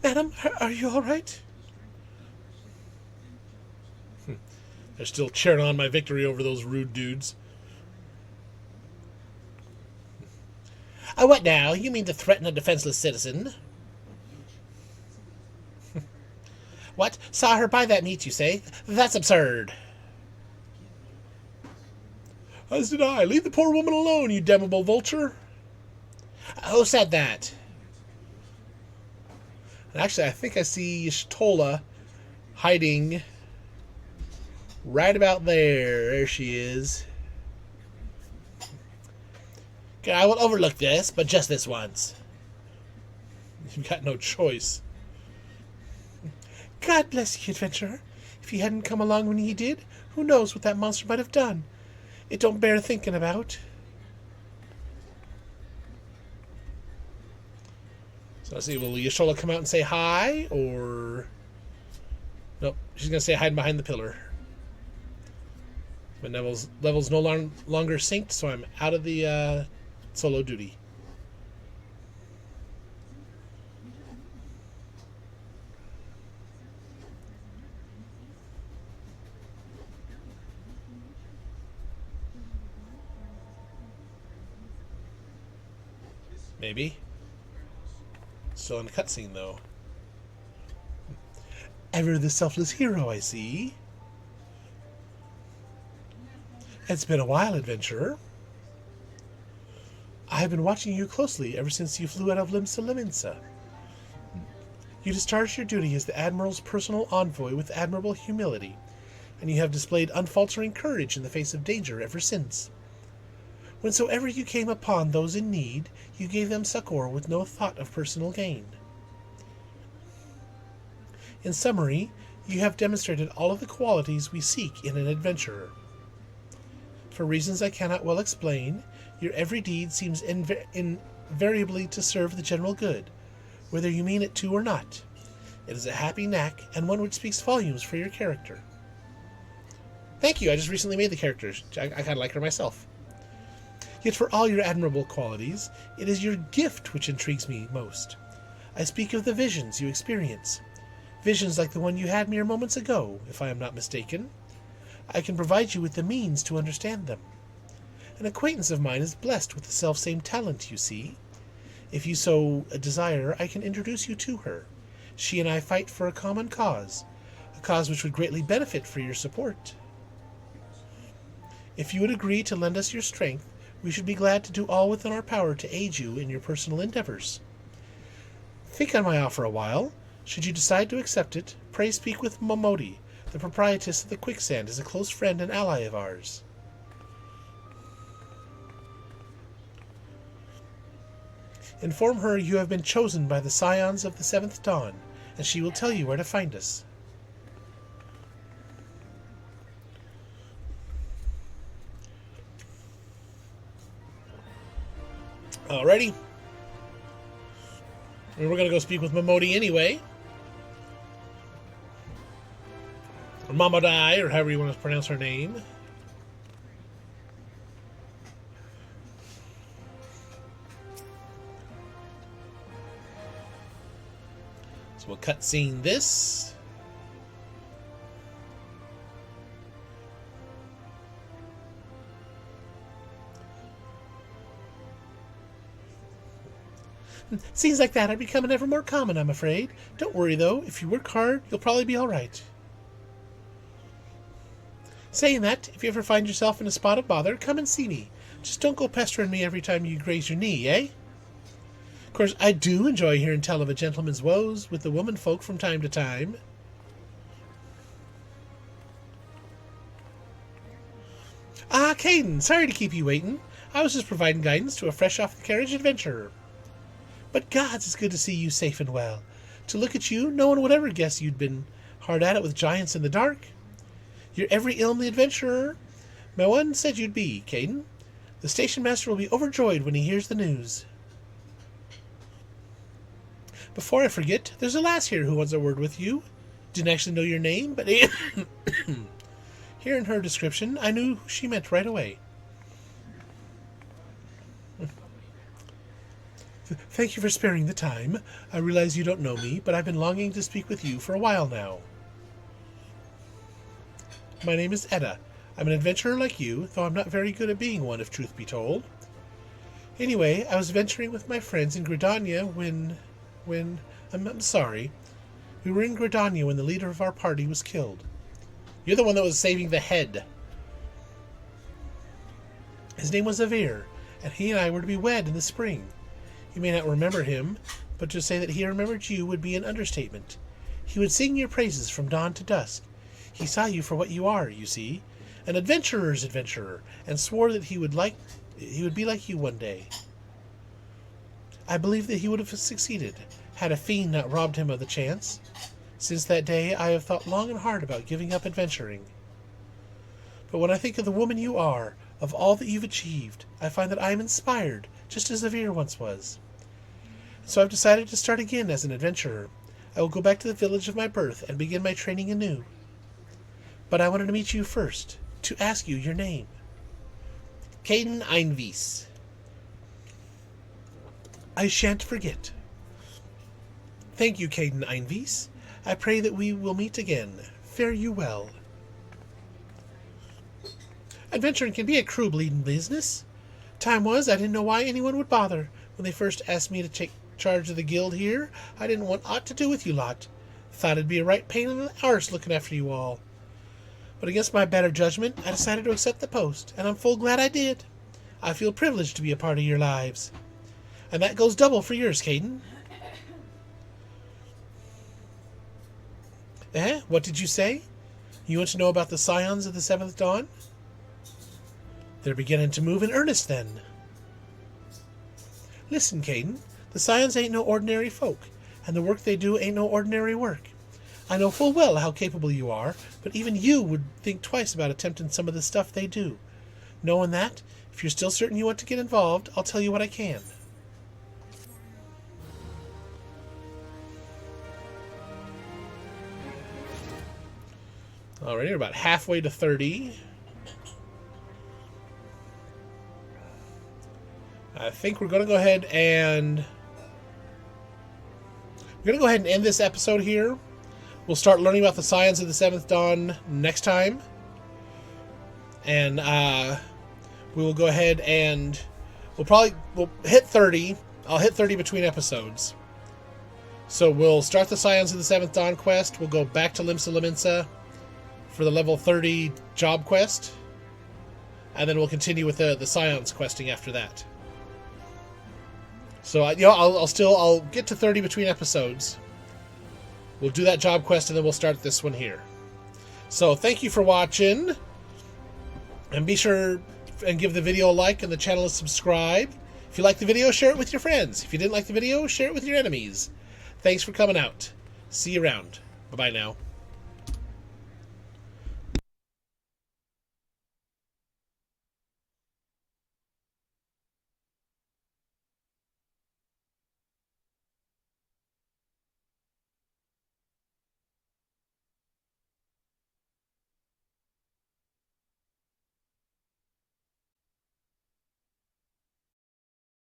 Speaker 1: Madam, are you all right?
Speaker 2: They're still cheering on my victory over those rude dudes.
Speaker 1: What now? You mean to threaten a defenseless citizen? What? Saw her buy that meat, you say? That's absurd.
Speaker 2: As did I. Leave the poor woman alone, you damnable vulture.
Speaker 1: Who said that? Actually, I think I see Y'shtola hiding right about there. There she is. Okay, I will overlook this, but just this once.
Speaker 2: You've got no choice.
Speaker 1: God bless you, adventurer. If he hadn't come along when he did, who knows what that monster might have done. It don't bear thinking about.
Speaker 2: So let's see, will Y'shtola come out and say hi, or... Nope, she's going to stay hiding behind the pillar. My level's no longer synced, so I'm out of the solo duty. Maybe. Still in the cutscene, though.
Speaker 1: Ever the selfless hero, I see. It's been a while, adventurer. I have been watching you closely ever since you flew out of Limsa Liminsa. You discharged your duty as the Admiral's personal envoy with admirable humility, and you have displayed unfaltering courage in the face of danger ever since. Whensoever you came upon those in need, you gave them succor with no thought of personal gain. In summary, you have demonstrated all of the qualities we seek in an adventurer. For reasons I cannot well explain, your every deed seems invariably to serve the general good, whether you mean it to or not. It is a happy knack, and one which speaks volumes for your character.
Speaker 2: Thank you, I just recently made the character. I kind of like her myself.
Speaker 1: Yet for all your admirable qualities, it is your gift which intrigues me most. I speak of the visions you experience. Visions like the one you had mere moments ago, if I am not mistaken. I can provide you with the means to understand them. An acquaintance of mine is blessed with the selfsame talent, you see. If you so desire, I can introduce you to her. She and I fight for a common cause, a cause which would greatly benefit for your support. If you would agree to lend us your strength, we should be glad to do all within our power to aid you in your personal endeavors. Think on my offer a while. Should you decide to accept it, pray speak with Momodi, the proprietress of the Quicksand, is a close friend and ally of ours. Inform her you have been chosen by the Scions of the Seventh Dawn, and she will tell you where to find us.
Speaker 2: Alrighty. And we're going to go speak with Momodi anyway. Or Mamadai, or however you want to pronounce her name. So we'll cutscene this.
Speaker 1: Scenes like that are becoming ever more common, I'm afraid. Don't worry, though. If you work hard, you'll probably be all right. Saying that, if you ever find yourself in a spot of bother, come and see me. Just don't go pestering me every time you graze your knee, eh? Of course, I do enjoy hearing tell of a gentleman's woes with the woman folk from time to time. Ah, Caden, sorry to keep you waiting. I was just providing guidance to a fresh-off-the-carriage adventurer. But gods, it's good to see you safe and well. To look at you, no one would ever guess you'd been hard at it with giants in the dark. You're every ilmly adventurer my one said you'd be, Caden. The station master will be overjoyed when he hears the news. Before I forget, there's a lass here who wants a word with you. Didn't actually know your name, but hearing her description, I knew who she meant right away. Thank you for sparing the time. I realize you don't know me, but I've been longing to speak with you for a while now. My name is Edda. I'm an adventurer like you, though I'm not very good at being one, if truth be told. Anyway, I was venturing with my friends in Gridania when... I'm sorry. We were in Gridania when the leader of our party was killed.
Speaker 2: You're the one that was saving the head.
Speaker 1: His name was Avir, and he and I were to be wed in the spring. You may not remember him, but to say that he remembered you would be an understatement. He would sing your praises from dawn to dusk. He saw you for what you are, you see, an adventurer's adventurer, and swore that he would be like you one day. I believe that he would have succeeded, had a fiend not robbed him of the chance. Since that day, I have thought long and hard about giving up adventuring. But when I think of the woman you are, of all that you've achieved, I find that I am inspired, just as Avir once was. So I've decided to start again as an adventurer. I will go back to the village of my birth and begin my training anew. But I wanted to meet you first, to ask you your name.
Speaker 2: Caden Einvies.
Speaker 1: I shan't forget. Thank you, Caden Einvies. I pray that we will meet again. Fare you well. Adventuring can be a cruel-bleeding business. Time was, I didn't know why anyone would bother. When they first asked me to take charge of the guild here, I didn't want aught to do with you lot. Thought it'd be a right pain in the arse looking after you all. But against my better judgment, I decided to accept the post, and I'm full glad I did. I feel privileged to be a part of your lives. And that goes double for yours, Caden. Eh? What did you say? You want to know about the Scions of the Seventh Dawn? They're beginning to move in earnest, then. Listen, Caden, the Scions ain't no ordinary folk, and the work they do ain't no ordinary work. I know full well how capable you are, but even you would think twice about attempting some of the stuff they do. Knowing that, if you're still certain you want to get involved, I'll tell you what I can. Alrighty, we're about halfway to 30. I think we're going to go ahead and... end this episode here. We'll start learning about the Scions of the Seventh Dawn next time. And we will go ahead and... We'll hit 30. I'll hit 30 between episodes. So we'll start the Scions of the Seventh Dawn quest. We'll go back to Limsa Lominsa for the level 30 job quest. And then we'll continue with the Scions questing after that. So, I'll get to 30 between episodes. We'll do that job quest, and then we'll start this one here. So, thank you for watching. And be sure and give the video a like and the channel a subscribe. If you like the video, share it with your friends. If you didn't like the video, share it with your enemies. Thanks for coming out. See you around. Bye-bye now.